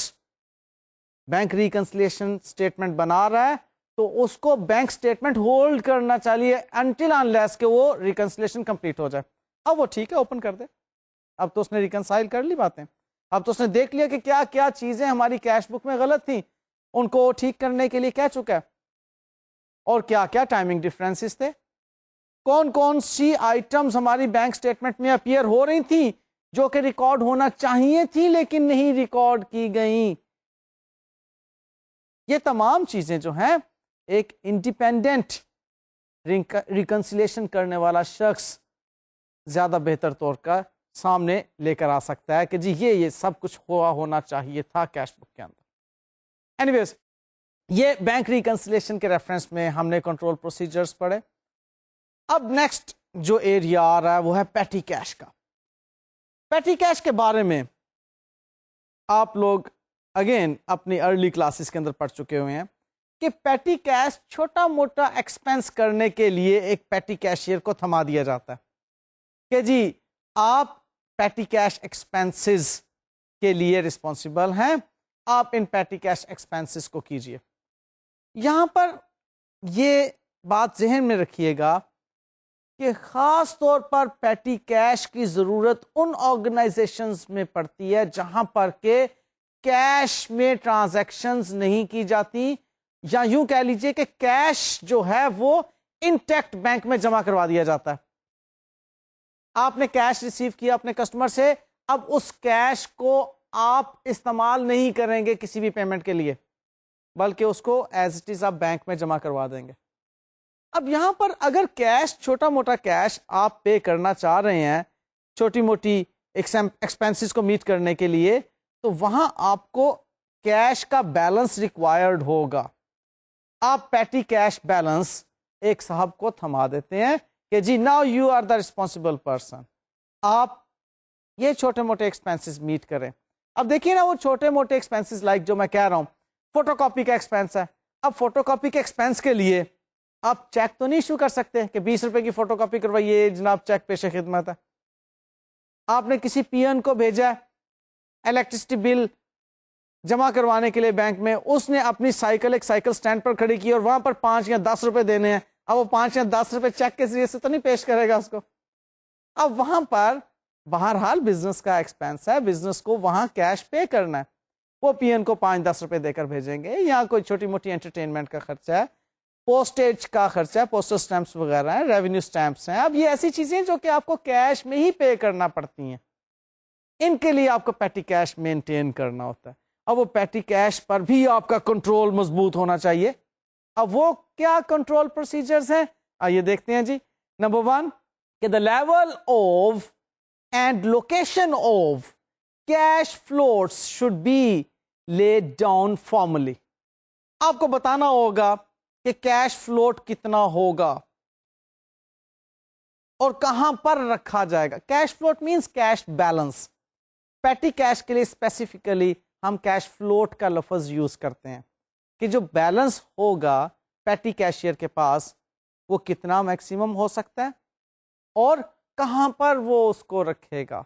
بینک ریکنسیلیشن اسٹیٹمنٹ بنا رہا ہے تو اس کو بینک اسٹیٹمنٹ ہولڈ کرنا چاہیے انٹل انلیس کہ وہ ریکنسیلیشن کمپلیٹ ہو جائے. اب وہ ٹھیک ہے اوپن کر دے، اب تو اس نے ریکنسائل کر لی باتیں، اب تو اس نے دیکھ لیا کہ کیا کیا چیزیں ہماری کیش بک میں غلط تھیں، ان کو ٹھیک کرنے کے لیے کہہ چکا ہے، اور کیا کیا ٹائمنگ ڈفرینسز تھے، کون کون سی آئٹمز ہماری بینک اسٹیٹمنٹ میں اپیئر ہو رہی تھیں جو کہ ریکارڈ ہونا چاہیے تھی لیکن نہیں ریکارڈ کی گئیں. یہ تمام چیزیں جو ہیں ایک انڈیپینڈنٹ ریکنسیلیشن کرنے والا شخص زیادہ بہتر طور کا سامنے لے کر آ سکتا ہے کہ جی یہ سب کچھ ہوا ہونا چاہیے تھا کیش بک کے اندر. اینیویز یہ بینک ریکنسیلیشن کے ریفرنس میں ہم نے کنٹرول پروسیجرز پڑھے. اب نیکسٹ جو ایریا آ رہا ہے وہ ہے پیٹی کیش کا. پیٹی کیش کے بارے میں آپ لوگ اگین اپنی ارلی کلاسز کے اندر پڑھ چکے ہوئے ہیں کہ پیٹی کیش چھوٹا موٹا ایکسپینس کرنے کے لیے ایک پیٹی کیشیئر کو تھما دیا جاتا ہے کہ جی آپ پیٹی کیش ایکسپینسز کے لیے رسپانسبل ہیں، آپ ان پیٹی کیش ایکسپینسز کو کیجئے. یہاں پر یہ بات ذہن میں رکھیے گا کہ خاص طور پر پیٹی کیش کی ضرورت ان آرگنائزیشنز میں پڑتی ہے جہاں پر کہ کیش میں ٹرانزیکشنز نہیں کی جاتی، یا یوں کہہ لیجئے کہ کیش جو ہے وہ انٹیکٹ بینک میں جمع کروا دیا جاتا ہے. آپ نے کیش ریسیو کیا اپنے کسٹمر سے، اب اس کیش کو آپ استعمال نہیں کریں گے کسی بھی پیمنٹ کے لیے، بلکہ اس کو ایز اٹ از آپ بینک میں جمع کروا دیں گے. اب یہاں پر اگر کیش چھوٹا موٹا کیش آپ پے کرنا چاہ رہے ہیں، چھوٹی موٹی ایکسپینسز کو میٹ کرنے کے لیے, تو وہاں آپ کو کیش کا بیلنس ریکوائرڈ ہوگا. آپ پیٹی کیش بیلنس ایک صاحب کو تھما دیتے ہیں کہ جی now you are the responsible person, آپ یہ چھوٹے موٹے ایکسپینسز میٹ کریں. اب دیکھیے نا, وہ چھوٹے موٹے ایکسپینسز لائک جو میں کہہ رہا ہوں, فوٹو کاپی کا ایکسپینس ہے. اب فوٹو کاپی کے ایکسپینس کے لیے آپ چیک تو نہیں ایشو کر سکتے کہ 20 روپے کی فوٹو کاپی کروائیے جناب, چیک پیش خدمت ہے. آپ نے کسی پی این کو بھیجا الیکٹرسٹی بل جمع کروانے کے لیے بینک میں, اس نے اپنی سائیکل ایک سائیکل سٹینڈ پر کھڑی کی اور وہاں پر 5 یا 10 روپے دینے ہیں. اب وہ 5 یا 10 روپے چیک کے ذریعے سے تو نہیں پیش کرے گا اس کو. اب وہاں پر بہرحال بزنس کا ایکسپینس ہے, بزنس کو وہاں کیش پے کرنا ہے. وہ پی این کو 5-10 روپے دے کر بھیجیں گے. یہاں کوئی چھوٹی موٹی انٹرٹینمنٹ کا خرچہ ہے, پوسٹیج کا خرچہ ہے, پوسٹل سٹیمپس وغیرہ ہیں, ریونیو سٹیمپس ہیں. اب یہ ایسی چیزیں جو کہ آپ کو کیش میں ہی پے کرنا پڑتی ہیں, ان کے لیے آپ کو پیٹی کیش مینٹین کرنا ہوتا ہے. اب وہ پیٹی کیش پر بھی آپ کا کنٹرول مضبوط ہونا چاہیے. اب وہ کیا کنٹرول پروسیجرز ہیں, آئیے دیکھتے ہیں جی. نمبر 1 کہ the level of and location of cash floats should be laid down formally. آپ کو بتانا ہوگا کہ کیش فلوٹ کتنا ہوگا اور کہاں پر رکھا جائے گا. Cash float minus cash balance. Petty cash کے لیے اسپیسیفکلی ہم کیش فلوٹ کا لفظ یوز کرتے ہیں کہ جو بیلنس ہوگا پیٹی کیشیئر کے پاس وہ کتنا میکسیمم ہو سکتا ہے اور کہاں پر وہ اس کو رکھے گا.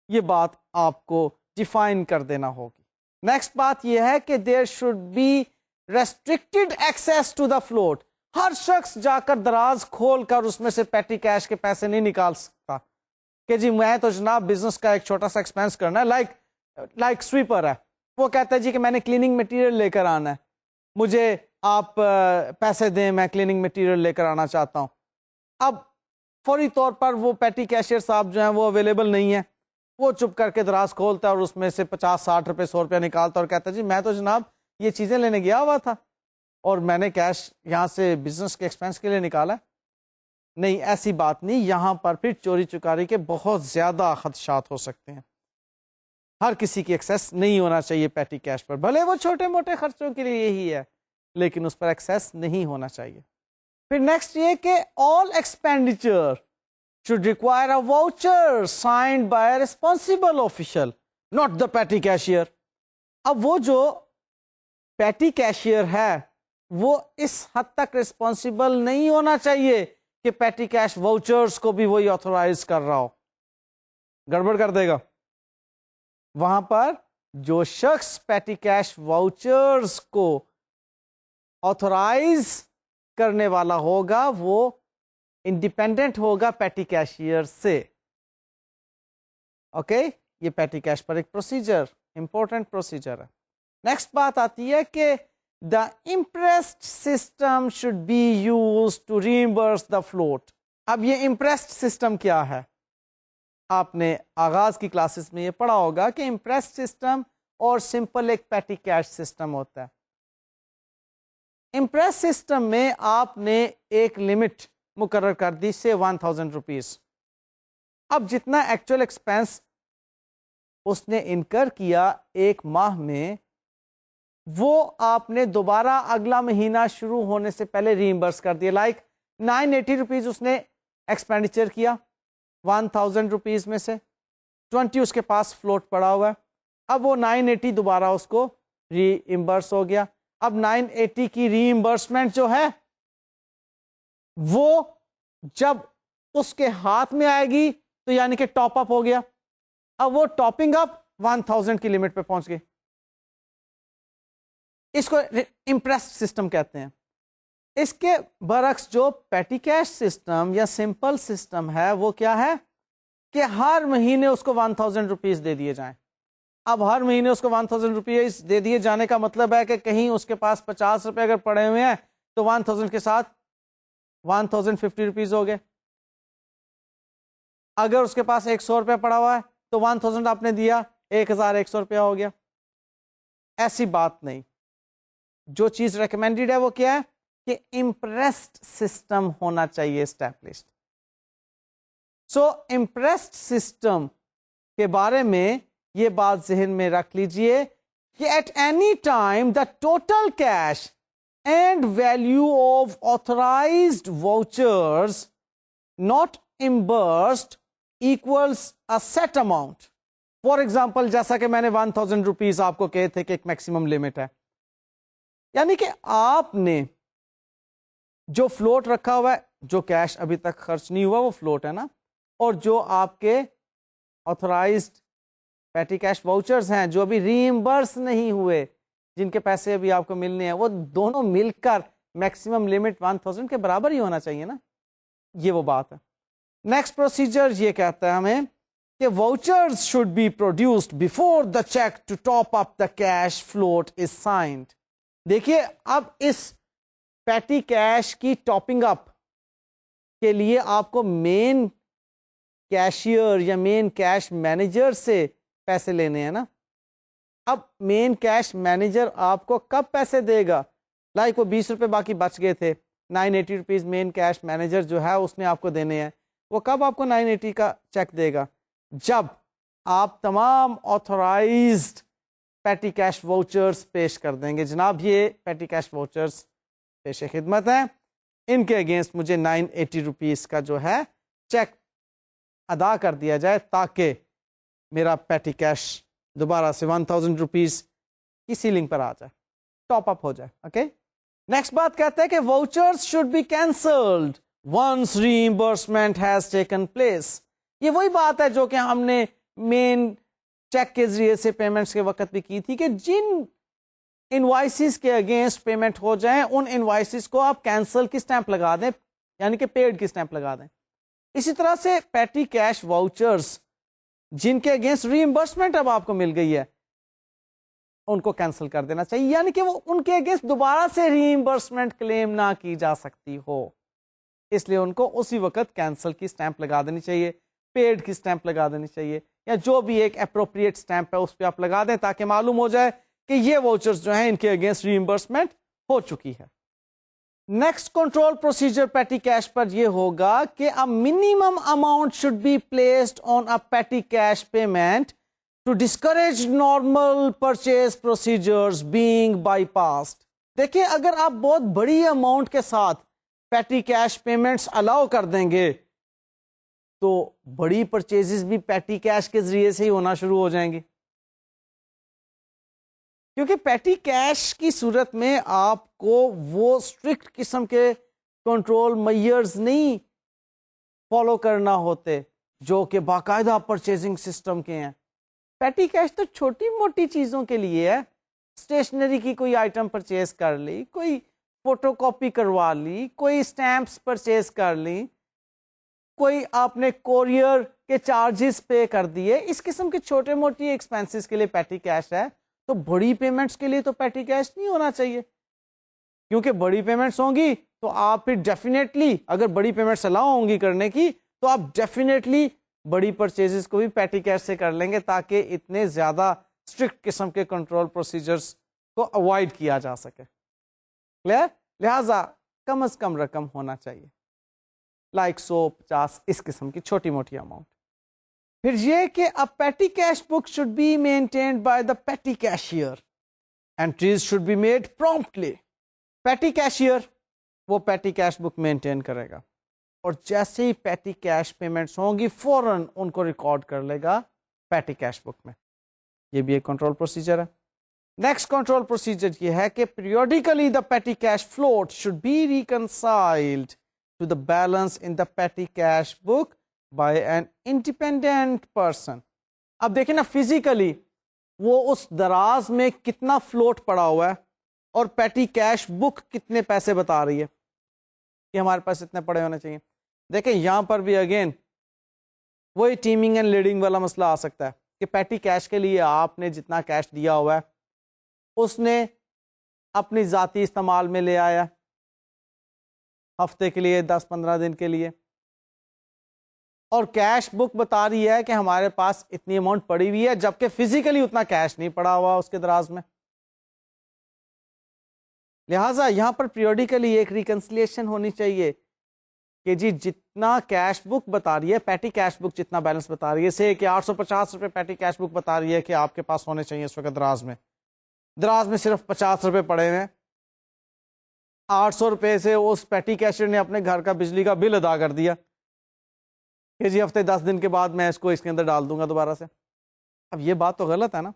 یہ بات آپ کو ڈیفائن کر دینا ہوگی. نیکسٹ بات یہ ہے کہ there should be restricted access to the float. ہر شخص جا کر دراز کھول کر اس میں سے پیٹی کیش کے پیسے نہیں نکال سکتا کہ جی میں تو جناب بزنس کا ایک چھوٹا سا ایکسپینس کرنا ہے. لائک سویپر ہے, وہ کہتا ہے جی کہ میں نے کلیننگ مٹیریل لے کر آنا ہے, مجھے آپ پیسے دیں, میں کلیننگ مٹیریل لے کر آنا چاہتا ہوں. اب فوری طور پر وہ پیٹی کیشیئر صاحب جو ہیں وہ اویلیبل نہیں ہے, وہ چپ کر کے دراز کھولتا ہے اور اس میں سے 50-60 روپے 100 روپے نکالتا اور کہتا ہے جی میں تو جناب یہ چیزیں لینے گیا ہوا تھا اور میں نے کیش یہاں سے بزنس کے ایکسپینس کے لیے نکالا. نہیں, ایسی بات نہیں. یہاں پر پھر چوری چکاری کے بہت زیادہ خدشات ہو سکتے ہیں. ہر کسی کی ایکسیس نہیں ہونا چاہیے پیٹی کیش پر, بھلے وہ چھوٹے موٹے خرچوں کے لیے یہی ہے, لیکن اس پر ایکسیس نہیں ہونا چاہیے. پھر نیکسٹ یہ کہ all expenditure should require a voucher signed by a responsible official, not the petty cashier. اب وہ جو پیٹی کیشیئر ہے وہ اس حد تک ریسپانسیبل نہیں ہونا چاہیے کہ پیٹی کیش واؤچرز کو بھی وہی آتھورائز کر رہا ہو, گڑبڑ کر دے گا. وہاں پر جو شخص پیٹی کیش واؤچرز کو آتھورائز کرنے والا ہوگا وہ انڈیپینڈنٹ ہوگا پیٹی کیشیئر سے. اوکے, یہ پیٹی کیش پر ایک پروسیجر, امپورٹنٹ پروسیجر ہے. نیکسٹ بات آتی ہے کہ the imprest system should be use to reimburse the float. اب یہ امپریسڈ سسٹم کیا ہے؟ آپ نے آغاز کی کلاسز میں یہ پڑھا ہوگا کہ امپریسڈ سسٹم اور سمپل ایک پیٹی کیش سسٹم ہوتا ہے. امپریس سسٹم میں آپ نے ایک لمٹ مقرر کر دی سے 1000 روپیز. اب جتنا ایکچوئل ایکسپینس اس نے انکر کیا ایک ماہ میں, وہ آپ نے دوبارہ اگلا مہینہ شروع ہونے سے پہلے ریمبرس کر دیا. لائک 980 روپیز اس نے ایکسپینڈیچر کیا 1000 روپیز میں سے, 20 اس کے پاس فلوٹ پڑا ہوا ہے. اب وہ 980 دوبارہ اس کو ری امبرس ہو گیا. اب 980 کی ری امبرسمنٹ جو ہے وہ جب اس کے ہاتھ میں آئے گی تو یعنی کہ ٹاپ اپ ہو گیا. اب وہ ٹاپنگ اپ 1000 کی لمٹ پہ پہنچ گئی. اس کو امپریسڈ سسٹم کہتے ہیں. اس کے برعکس جو پیٹی کیش سسٹم یا سمپل سسٹم ہے وہ کیا ہے کہ ہر مہینے اس کو 1000 روپیز دے دیے جائیں. اب ہر مہینے اس کو 1000 روپیز دے دیے جانے کا مطلب ہے کہ کہیں اس کے پاس 50 روپے اگر پڑے ہوئے ہیں تو 1000 کے ساتھ 1050 روپیز ہو گئے. اگر اس کے پاس 100 روپے پڑا ہوا ہے تو 1000 آپ نے دیا 1100 روپیہ ہو گیا. ایسی بات نہیں. جو چیز ریکمینڈیڈ ہے وہ کیا ہے کہ امپریسڈ سسٹم ہونا چاہیے اسٹیبلشڈ. سو امپریسڈ سسٹم کے بارے میں یہ بات ذہن میں رکھ لیجئے کہ at any time the total cash and value of authorised vouchers not reimbursed equals a set amount. For example, جیسا کہ میں نے 1000 روپیز آپ کو کہے تھے کہ ایک میکسیمم لمٹ ہے، یعنی کہ آپ نے جو فلوٹ رکھا ہوا ہے، جو کیش ابھی تک خرچ نہیں ہوا وہ فلوٹ ہے نا، اور جو آپ کے آتھورائزڈ پیٹی کیش واؤچرز ہیں جو ابھی ری ایمبرس نہیں ہوئے، جن کے پیسے ابھی آپ کو ملنے ہیں، وہ دونوں مل کر میکسیمم لمٹ 1000 کے برابر ہی ہونا چاہیے نا. یہ وہ بات ہے. نیکسٹ پروسیجر یہ کہتا ہے ہمیں کہ vouchers should be produced before the cheque to top up the cash float is signed. دیکھیے اب اس پیٹی کیش کی ٹاپنگ اپ کے لیے آپ کو مین کیشیئر یا مین کیش مینیجر سے پیسے لینے ہیں نا. اب مین کیش مینیجر آپ کو کب پیسے دے گا؟ لائک وہ 20 روپے باقی بچ گئے تھے، 980 روپیز مین کیش مینیجر جو ہے اس نے آپ کو دینے ہیں. وہ کب آپ کو 980 کا چیک دے گا؟ جب آپ تمام آتھورائزڈ پیٹی کیش واؤچرز پیش کر دیں گے. جناب یہ پیٹی کیش واؤچرز پیش خدمت ہیں، ان کے اگینسٹ مجھے 980 روپیز کا جو ہے چیک ادا کر دیا جائے تاکہ میرا پیٹی کیش دوبارہ سے 1000 روپیز کی سیلنگ پر آ جائے، ٹاپ اپ ہو جائے. اوکے. نیکسٹ بات کہتے ہیں کہ vouchers should be cancelled once reimbursement has taken place. یہ وہی بات ہے جو کہ ہم نے مین چیک کے ذریعے سے پیمنٹس کے وقت بھی کی تھی کہ جن انوائسز کے اگینسٹ پیمنٹ ہو جائیں ان انوائسز کو آپ کینسل کی سٹیمپ لگا دیں، یعنی کہ پیڈ کی سٹیمپ لگا دیں. اسی طرح سے پیٹی کیش واؤچرز جن کے اگینسٹ ری ایمبرسمنٹ اب آپ کو مل گئی ہے ان کو کینسل کر دینا چاہیے، یعنی کہ وہ ان کے اگینسٹ دوبارہ سے ری ایمبرسمنٹ کلیم نہ کی جا سکتی ہو، اس لیے ان کو اسی وقت کینسل کی سٹیمپ لگا دینی چاہیے، پیڈ کی سٹیمپ لگا دینی چاہیے، یا جو بھی ایک اپروپریٹ سٹیمپ ہے اس پہ آپ لگا دیں تاکہ معلوم ہو جائے کہ یہ واؤچرز جو ہیں ان کے اگینسٹ ری ایمبرسمنٹ ہو چکی ہے. نیکسٹ کنٹرول پروسیجر پیٹی کیش پر یہ ہوگا کہ a minimum amount should be placed on a petty cash payment to discourage normal purchase procedures being bypassed. دیکھیں اگر آپ بہت بڑی اماؤنٹ کے ساتھ پیٹی کیش پیمنٹس الاؤ کر دیں گے تو بڑی پرچیزز بھی پیٹی کیش کے ذریعے سے ہی ہونا شروع ہو جائیں گی، کیونکہ پیٹی کیش کی صورت میں آپ کو وہ اسٹرکٹ قسم کے کنٹرول میئرز نہیں فالو کرنا ہوتے جو کہ باقاعدہ پرچیزنگ سسٹم کے ہیں. پیٹی کیش تو چھوٹی موٹی چیزوں کے لیے ہے، اسٹیشنری کی کوئی آئٹم پرچیز کر لی، کوئی فوٹو کاپی کروا لی، کوئی اسٹیمپس پرچیز کر لی، کوئی آپ نے کوریئر کے چارجز پے کر دیے، اس قسم کے چھوٹے موٹی ایکسپینسز کے لیے پیٹی کیش ہے. تو بڑی پیمنٹس کے لیے تو پیٹی کیش نہیں ہونا چاہیے، کیونکہ بڑی پیمنٹس ہوں گی تو آپ پھر ڈیفینیٹلی اگر بڑی پیمنٹس الاؤ ہوں گی کرنے کی تو آپ ڈیفینیٹلی بڑی پرچیزز کو بھی پیٹی کیش سے کر لیں گے تاکہ اتنے زیادہ اسٹرکٹ قسم کے کنٹرول پروسیجرز کو اوائڈ کیا جا سکے. کلیئر؟ لہذا کم از کم رقم ہونا چاہیے، لائک 100-50 اس قسم کی چھوٹی موٹی اماؤنٹ. پھر یہ کہ a petty cash book should be maintained by the petty cashier. Entries should be made promptly. پیٹی کیشیئر وہ پیٹی کیش بک مینٹین کرے گا اور جیسے ہی پیٹی کیش پیمنٹس ہوں گی فوراً ان کو ریکارڈ کر لے گا پیٹی کیش بک میں. یہ بھی ایک کنٹرول پروسیجر ہے. نیکسٹ کنٹرول پروسیجر یہ ہے کہ periodically the petty cash float should be reconciled to the balance in the petty cash book by an independent person. اب دیکھیں نا فزیکلی وہ اس دراز میں کتنا فلوٹ پڑا ہوا ہے اور پیٹی کیش بک کتنے پیسے بتا رہی ہے کہ ہمارے پاس اتنے پڑے ہونے چاہیے. دیکھیں یہاں پر بھی اگین وہی ٹیمنگ اینڈ لیڈنگ والا مسئلہ آ سکتا ہے کہ پیٹی کیش کے لیے آپ نے جتنا کیش دیا ہوا ہے اس نے اپنی ذاتی استعمال میں لے آیا ہفتے کے لیے 10-15 دن کے لیے، اور کیش بک بتا رہی ہے کہ ہمارے پاس اتنی اماؤنٹ پڑی ہوئی ہے جبکہ فزیکلی اتنا کیش نہیں پڑا ہوا اس کے دراز میں. لہٰذا یہاں پر پیریوڈیکلی ایک ریکنسلیشن ہونی چاہیے کہ جی جتنا کیش بک بتا رہی ہے، پیٹی کیش بک جتنا بیلنس بتا رہی ہے، سے کہ 850 روپے پیٹی کیش بک بتا رہی ہے کہ آپ کے پاس ہونے چاہیے اس وقت دراز میں صرف 50 روپے پڑے ہوئے ہیں. 800 روپے سے اس پیٹی کیشر نے اپنے گھر کا بجلی کا بل ادا کر دیا کہ جی ہفتے 10 دن کے بعد میں اس کو اس کے اندر ڈال دوں گا دوبارہ سے. اب یہ بات تو غلط ہے نا.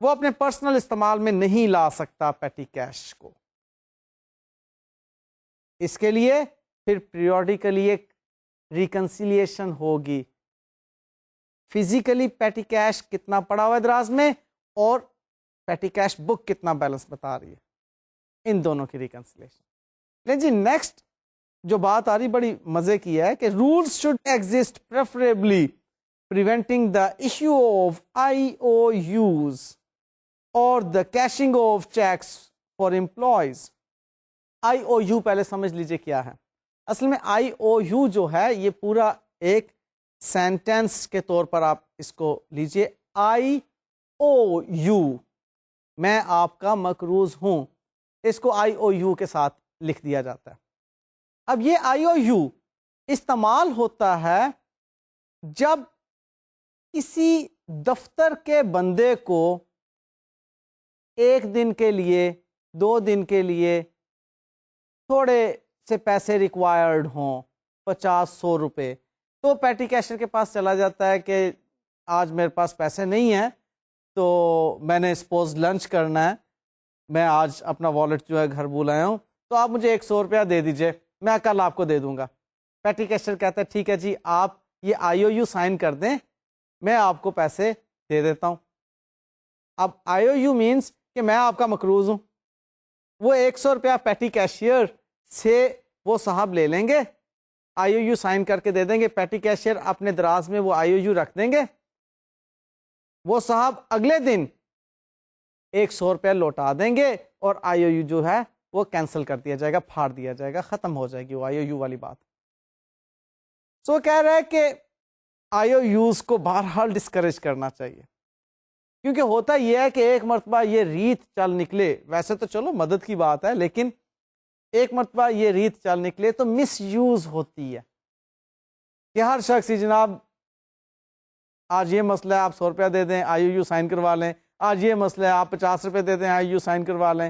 وہ اپنے پرسنل استعمال میں نہیں لا سکتا پیٹی کیش کو. اس کے لیے پھر پیریوڈیکلی ایک ریکنسیلیشن ہوگی. فزیکلی پیٹی کیش کتنا پڑا ہوا ہے دراز میں اور پیٹی کیش بک کتنا بیلنس بتا رہی ہے، ان دونوں کی ریکنسیلیشن. لیکن جی نیکسٹ جو بات آ رہی بڑی مزے کی ہے کہ rules should exist preferably preventing the issue of IOUs or the cashing of checks for employees. IOU پہلے سمجھ لیجئے کیا ہے. اصل میں IOU جو ہے یہ پورا ایک سینٹینس کے طور پر آپ اس کو لیجئے. IOU میں آپ کا مقروض ہوں، اس کو IOU کے ساتھ لکھ دیا جاتا ہے. اب یہ IOU استعمال ہوتا ہے جب کسی دفتر کے بندے کو 1 دن کے لیے 2 دن کے لیے تھوڑے سے پیسے ریکوائرڈ ہوں، 50-100 روپے، تو پیٹی کیشر کے پاس چلا جاتا ہے کہ آج میرے پاس پیسے نہیں ہیں تو میں نے سپوز لنچ کرنا ہے، میں آج اپنا والٹ جو ہے گھر بھول آیا ہوں، تو آپ مجھے 100 روپیہ دے دیجئے، میں کل آپ کو دے دوں گا. پیٹی کیشر کہتا ہے ٹھیک ہے جی آپ یہ IOU سائن کر دیں، میں آپ کو پیسے دے دیتا ہوں. اب IOU مینس کہ میں آپ کا مقروض ہوں. وہ 100 روپیہ پیٹی کیشیئر سے وہ صاحب لے لیں گے، IOU سائن کر کے دے دیں گے. پیٹی کیشیئر اپنے دراز میں وہ IOU رکھ دیں گے. وہ صاحب اگلے دن 100 روپیہ لوٹا دیں گے اور IOU جو ہے وہ کینسل کر دیا جائے گا، پھاڑ دیا جائے گا، ختم ہو جائے گی وہ IOU والی بات. سو کہہ رہا ہے کہ IOUs کو بہرحال ڈسکریج کرنا چاہیے، کیونکہ ہوتا یہ ہے کہ ایک مرتبہ یہ ریت چل نکلے، ویسے تو چلو مدد کی بات ہے، لیکن ایک مرتبہ یہ ریت چل نکلے تو مس یوز ہوتی ہے کہ ہر شخص ہی جناب آج یہ مسئلہ ہے آپ 100 روپیہ دے دیں IOU سائن کروا لیں، آج یہ مسئلہ ہے آپ 50 روپے دے دیں IOU سائن کروا لیں.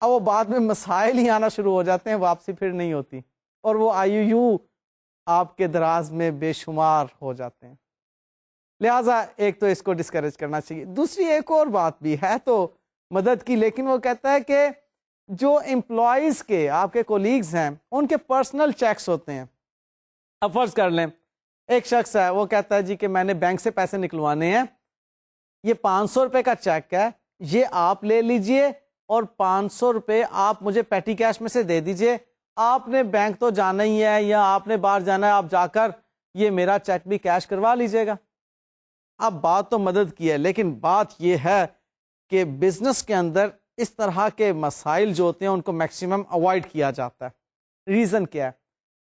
اب وہ بعد میں مسائل ہی آنا شروع ہو جاتے ہیں، واپسی پھر نہیں ہوتی، اور وہ IOU آپ کے دراز میں بے شمار ہو جاتے ہیں. لہٰذا ایک تو اس کو ڈسکریج کرنا چاہیے. دوسری ایک اور بات بھی ہے تو مدد کی، لیکن وہ کہتا ہے کہ جو امپلائیز کے آپ کے کولیگز ہیں ان کے پرسنل چیکس ہوتے ہیں. اب فرض کر لیں ایک شخص ہے وہ کہتا ہے جی کہ میں نے بینک سے پیسے نکلوانے ہیں، یہ 500 روپے کا چیک ہے، یہ آپ لے لیجئے اور 500 روپے آپ مجھے پیٹی کیش میں سے دے دیجئے. آپ نے بینک تو جانا ہی ہے یا آپ نے باہر جانا ہے، آپ جا کر یہ میرا چیک بھی کیش کروا لیجئے گا. اب بات تو مدد کی ہے، لیکن بات یہ ہے کہ بزنس کے اندر اس طرح کے مسائل جو ہوتے ہیں ان کو میکسیمم اوائڈ کیا جاتا ہے. ریزن کیا ہے؟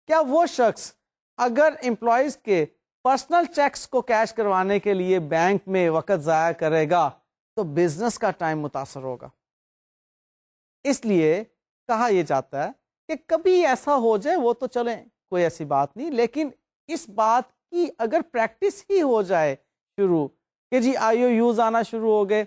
کیا وہ شخص اگر امپلائیز کے پرسنل چیکس کو کیش کروانے کے لیے بینک میں وقت ضائع کرے گا تو بزنس کا ٹائم متاثر ہوگا. اس لیے کہا یہ جاتا ہے کہ کبھی ایسا ہو جائے وہ تو چلیں کوئی ایسی بات نہیں، لیکن اس بات کی اگر پریکٹس ہی ہو جائے شروع کہ جی IOUs آنا شروع ہو گئے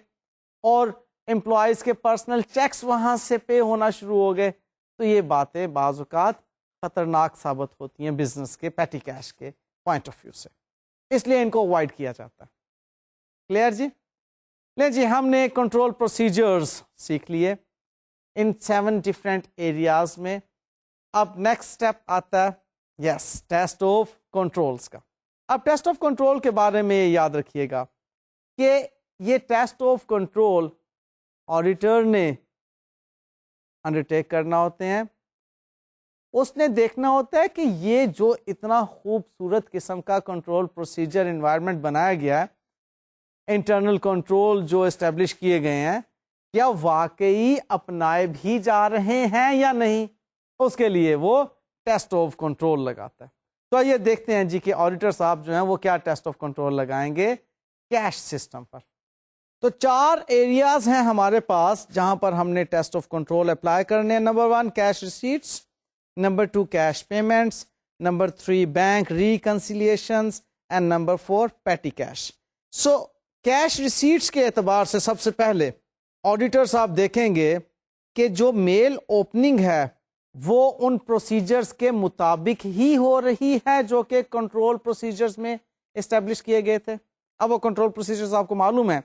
اور امپلائیز کے پرسنل چیکس وہاں سے پے ہونا شروع ہو گئے تو یہ باتیں بعض اوقات خطرناک ثابت ہوتی ہیں بزنس کے پیٹی کیش کے پوائنٹ آف ویو سے. اس لیے ان کو اوائڈ کیا جاتا ہے. کلیئر جی؟ لے جی ہم نے کنٹرول پروسیجرز سیکھ لیے ان 7 ڈفرینٹ ایریاز میں. اب نیکسٹ اسٹیپ آتا ہے ٹیسٹ آف کنٹرولز کا. اب ٹیسٹ آف کنٹرول کے بارے میں یاد رکھیے گا کہ یہ ٹیسٹ آف کنٹرول آڈیٹر نے انڈرٹیک کرنا ہوتے ہیں. اس نے دیکھنا ہوتا ہے کہ یہ جو اتنا خوبصورت قسم کا کنٹرول پروسیجر انوائرمنٹ بنایا گیا ہے، انٹرنل کنٹرول جو اسٹیبلش کیے گئے ہیں، کیا واقعی اپنائے بھی جا رہے ہیں یا نہیں. اس کے لیے وہ ٹیسٹ آف کنٹرول لگاتا ہے. تو آئیے دیکھتے ہیں جی کہ آڈیٹر صاحب جو ہیں وہ کیا ٹیسٹ آف کنٹرول لگائیں گے کیش سسٹم پر. تو 4 ایریاز ہیں ہمارے پاس جہاں پر ہم نے ٹیسٹ آف کنٹرول اپلائی کرنے ہیں. Number 1 cash receipts, number 2 cash payments, number 3 bank reconciliations, and number 4 petty cash. So cash receipts کے اعتبار سے سب سے پہلے آڈیٹرز آپ دیکھیں گے کہ جو میل اوپننگ ہے وہ ان پروسیجرز کے مطابق ہی ہو رہی ہے جو کہ کنٹرول پروسیجرز میں اسٹیبلش کیے گئے تھے. اب وہ کنٹرول پروسیجرز آپ کو معلوم ہے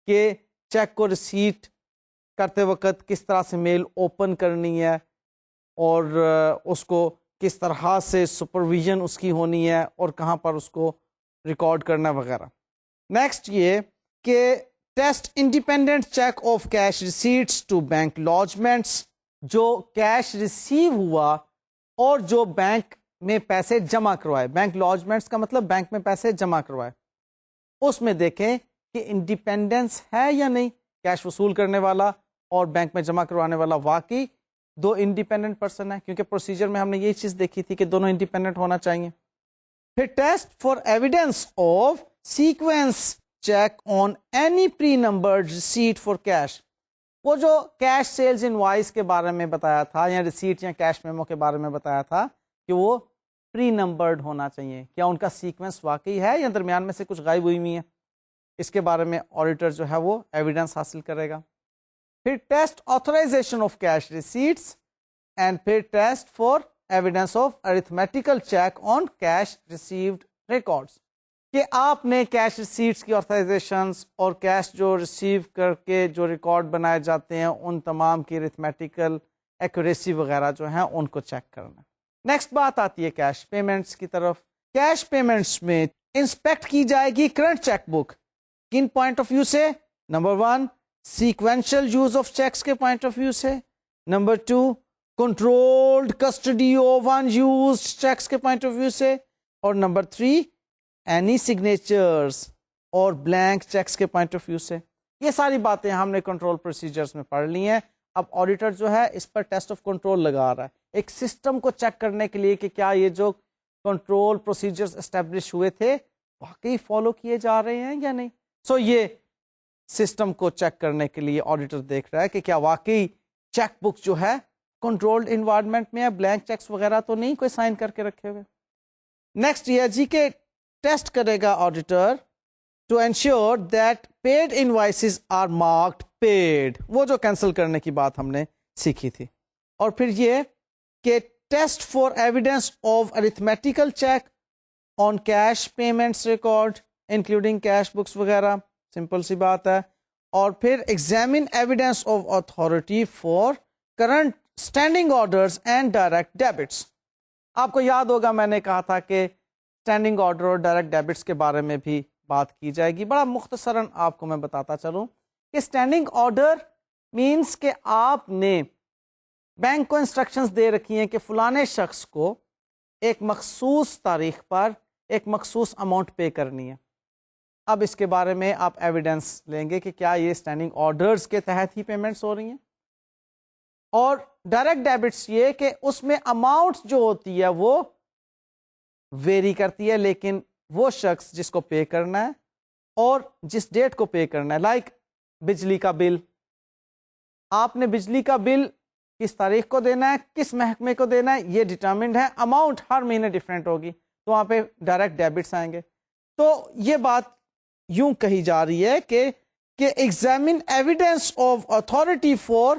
کہ چیک کو ریسیٹ کرتے وقت کس طرح سے میل اوپن کرنی ہے اور اس کو کس طرح سے سپرویژن اس کی ہونی ہے اور کہاں پر اس کو ریکارڈ کرنا وغیرہ. نیکسٹ یہ کہ test independent check of cash receipts to bank lodgements, جو کیش ریسیو ہوا اور جو بینک میں پیسے جمع کروائے، بینک لاجمنٹس کا مطلب بینک میں پیسے جمع کروائے، اس میں دیکھیں کہ انڈیپینڈنس ہے یا نہیں. کیش وصول کرنے والا اور بینک میں جمع کروانے والا واقعی دو انڈیپینڈنٹ پرسن ہے، کیونکہ پروسیجر میں ہم نے یہی چیز دیکھی تھی کہ دونوں انڈیپینڈنٹ ہونا چاہیے. پھر test for evidence of sequence check on any pre numbered receipt for cash. وہ جو کیش سیلز انوائس کے بارے میں بتایا تھا یا ریسیٹ یا کیش میمو کے بارے میں بتایا تھا کہ وہ پری نمبرڈ ہونا چاہیے، کیا ان کا سیکوینس واقعی ہے یا درمیان میں سے کچھ غائب ہوئی ہوئی ہے، اس کے بارے میں آڈیٹر جو ہے وہ ایویڈنس حاصل کرے گا. پھر test authorisation of cash receipts and پھر test for evidence of arithmetical check on cash received records, کہ آپ نے کیش ریسیٹس کی آتھرائزیشنس اور کیش جو ریسیو کر کے جو ریکارڈ بنائے جاتے ہیں ان تمام کی ارتھمیٹیکل ایکوریسی وغیرہ جو ہیں ان کو چیک کرنا. نیکسٹ بات آتی ہے کیش پیمنٹس کی طرف. کیش پیمنٹس میں انسپیکٹ کی جائے گی کرنٹ چیک بک. کن پوائنٹ آف ویو سے؟ Number 1 sequential use of cheques کے پوائنٹ آف ویو سے، number 2 controlled custody of unused cheques کے پوائنٹ آف ویو سے، اور نمبر 3 اینی سگنیچرز اور بلینک چیکس کے پوائنٹ آف ویو سے. یہ ساری باتیں ہم نے کنٹرول پروسیجرز میں پڑھ لی ہیں. اب آڈیٹر جو ہے اس پر ٹیسٹ آف کنٹرول لگا رہا ہے ایک سسٹم کو چیک کرنے کے لیے کہ کیا یہ جو کنٹرول پروسیجرز اسٹیبلش ہوئے تھے واقعی فالو کیے جا رہے ہیں یا نہیں. سو یہ سسٹم کو چیک کرنے کے لیے آڈیٹر دیکھ رہا ہے کہ کیا واقعی چیک بک جو ہے کنٹرولڈ انوائرمنٹ میں ہے، بلینک چیکس وغیرہ تو نہیں کوئی سائن کر کے رکھے ہوئے. نیکسٹ یہ جی کہ ٹیسٹ کرے گا auditor to ensure that paid invoices are marked paid, وہ جو کینسل کرنے کی بات ہم نے سیکھی تھی. اور پھر یہ کہ test for evidence of arithmetical check on cash payments record including cash books وغیرہ، سمپل سی بات ہے. اور پھر examine evidence of authority for current standing orders and direct debts. آپ کو یاد ہوگا میں نے کہا تھا کہ اسٹینڈنگ آرڈر اور ڈائریکٹ ڈیبٹس کے بارے میں بھی بات کی جائے گی. بڑا مختصراً آپ کو میں بتاتا چلوں کہ اسٹینڈنگ آرڈر مینس کہ آپ نے بینک کو انسٹرکشنز دے رکھی ہیں کہ فلانے شخص کو ایک مخصوص تاریخ پر ایک مخصوص اماؤنٹ پے کرنی ہے. اب اس کے بارے میں آپ ایویڈنس لیں گے کہ کیا یہ اسٹینڈنگ آرڈرز کے تحت ہی پیمنٹس ہو رہی ہیں. اور ڈائریکٹ ڈیبٹس یہ کہ اس میں اماؤنٹ جو ہوتی ہے وہ ویری کرتی ہے، لیکن وہ شخص جس کو پے کرنا ہے اور جس ڈیٹ کو پے کرنا ہے، لائک بجلی کا بل، آپ نے بجلی کا بل کس تاریخ کو دینا ہے، کس محکمے کو دینا ہے، یہ ڈٹرمنڈ ہے. اماؤنٹ ہر مہینے ڈفرینٹ ہوگی تو وہاں پہ ڈائریکٹ ڈیبٹس آئیں گے. تو یہ بات یوں کہی جا رہی ہے کہ examine evidence of authority for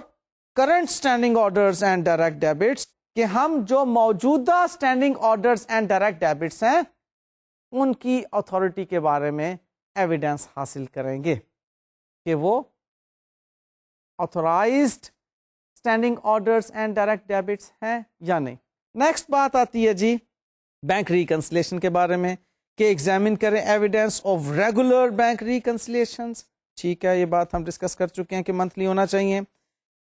current standing orders and direct debts, کہ ہم جو موجودہ standing orders and direct debits ہیں ان کی اتھارٹی کے بارے میں ایویڈنس حاصل کریں گے کہ وہ authorised standing orders and direct debits ہیں یا نہیں. نیکسٹ بات آتی ہے جی بینک ریکنسلیشن کے بارے میں کہ ایگزامن کریں ایویڈنس آف ریگولر بینک ریکنسلیشنز. ٹھیک ہے، یہ بات ہم ڈسکس کر چکے ہیں کہ منتھلی ہونا چاہیے.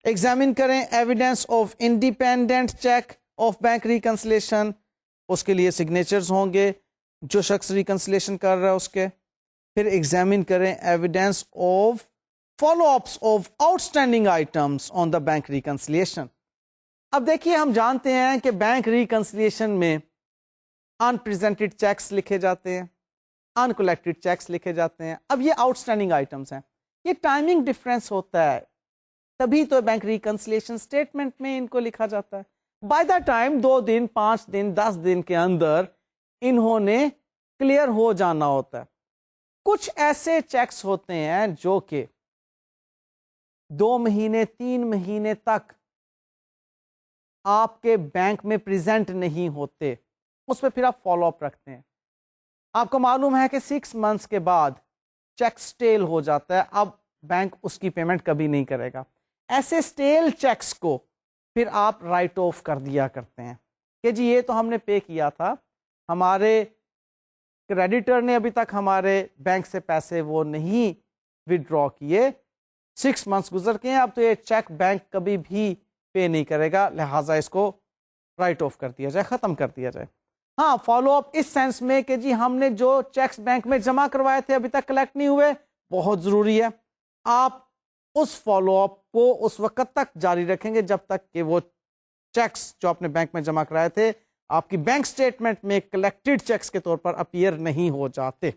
ایگزامن کریں evidence of independent check of bank reconciliation, اس کے لیے سگنیچرز ہوں گے جو شخص ریکنسلیشن کر رہا ہے اس کے. پھر ایگزامن کریں evidence of follow ups of out standing items on the bank reconciliation. اب دیکھیے ہم جانتے ہیں کہ بینک ریکنسلیشن میں ان پریزنٹڈ چیکس لکھے جاتے ہیں، ان کلیکٹڈ چیکس لکھے جاتے ہیں. اب یہ آؤٹ اسٹینڈنگ آئٹمس ہیں، یہ ٹائمنگ ڈفرینس ہوتا ہے تبھی تو بینک ریکنسلیشن اسٹیٹمنٹ میں ان کو لکھا جاتا ہے. بائی دا ٹائم 2 دن 5 دن 10 دن کے اندر انہوں نے کلیئر ہو جانا ہوتا ہے. کچھ ایسے چیکس ہوتے ہیں جو کہ 2 مہینے 3 مہینے تک آپ کے بینک میں پریزنٹ نہیں ہوتے, اس پہ پھر آپ فالو اپ رکھتے ہیں. آپ کو معلوم ہے کہ 6 منتھس کے بعد چیک سٹیل ہو جاتا ہے, اب بینک اس کی پیمنٹ کبھی نہیں کرے گا. ایسے سٹیل چیکس کو پھر آپ رائٹ آف کر دیا کرتے ہیں کہ جی یہ تو ہم نے پے کیا تھا, ہمارے کریڈیٹر نے ابھی تک ہمارے بینک سے پیسے وہ نہیں وڈرا کیے, 6 منتھس گزر کے ہیں, اب تو یہ چیک بینک کبھی بھی پے نہیں کرے گا, لہٰذا اس کو رائٹ آف کر دیا جائے, ختم کر دیا جائے. ہاں فالو اپ اس سینس میں کہ جی ہم نے جو چیکس بینک میں جمع کروائے تھے ابھی تک کلیکٹ نہیں ہوئے, بہت ضروری ہے. آپ اس فالو اپ کو اس وقت تک جاری رکھیں گے جب تک کہ وہ چیکس جو آپ نے بینک میں جمع کرائے تھے آپ کی بینک سٹیٹمنٹ میں کلیکٹڈ چیکس کے طور پر اپیئر نہیں ہو جاتے.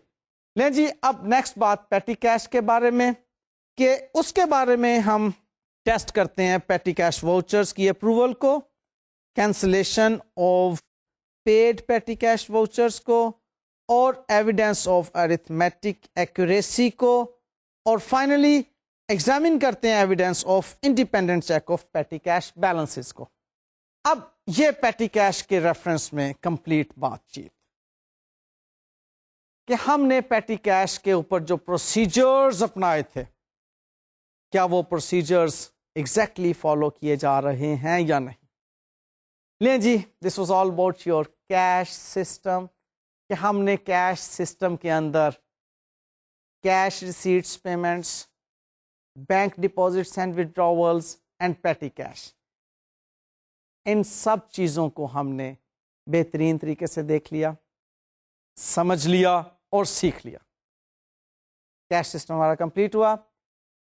لیں جی اب نیکسٹ بات پیٹی کیش کے بارے میں, کہ اس کے بارے میں ہم ٹیسٹ کرتے ہیں پیٹی کیش واؤچرز کی اپروول کو, کینسلیشن آف پیڈ پیٹی کیش واؤچرز کو, اور ایویڈنس آف ارتھمیٹک ایکوریسی کو, اور فائنلی ایگزامن کرتے ہیں evidence of independent check of پیٹی کیش بیلنسز کو. اب یہ پیٹی کیش کے ریفرنس میں کمپلیٹ بات چیت کہ ہم نے پیٹی کیش کے اوپر جو پروسیجرز اپنائے تھے کیا وہ پروسیجرز ایگزیکٹلی فالو کیے جا رہے ہیں یا نہیں. لیں جی this was all about your cash system, کہ ہم نے کیش سسٹم کے اندر cash receipts payments, bank deposits and withdrawals and petty cash, ان سب چیزوں کو ہم نے بہترین طریقے سے دیکھ لیا, سمجھ لیا اور سیکھ لیا. کیش سسٹم ہمارا کمپلیٹ ہوا.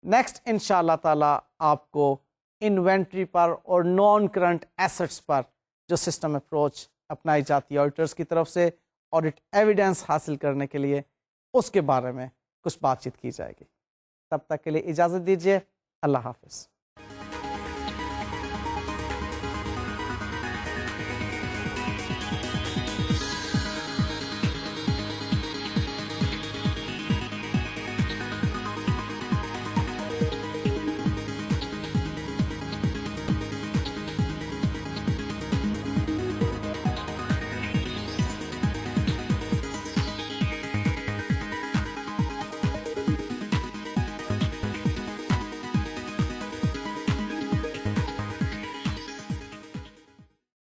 نیکسٹ انشاءاللہ تعالی آپ کو انوینٹری پر اور نان کرنٹ ایسٹس پر جو سسٹم اپروچ اپنائی جاتی ہے آڈیٹرز کی طرف سے آڈٹ ایویڈنس حاصل کرنے کے لیے, اس کے بارے میں کچھ بات چیت کی جائے گی. تب تک کے لیے اجازت دیجیے, اللہ حافظ.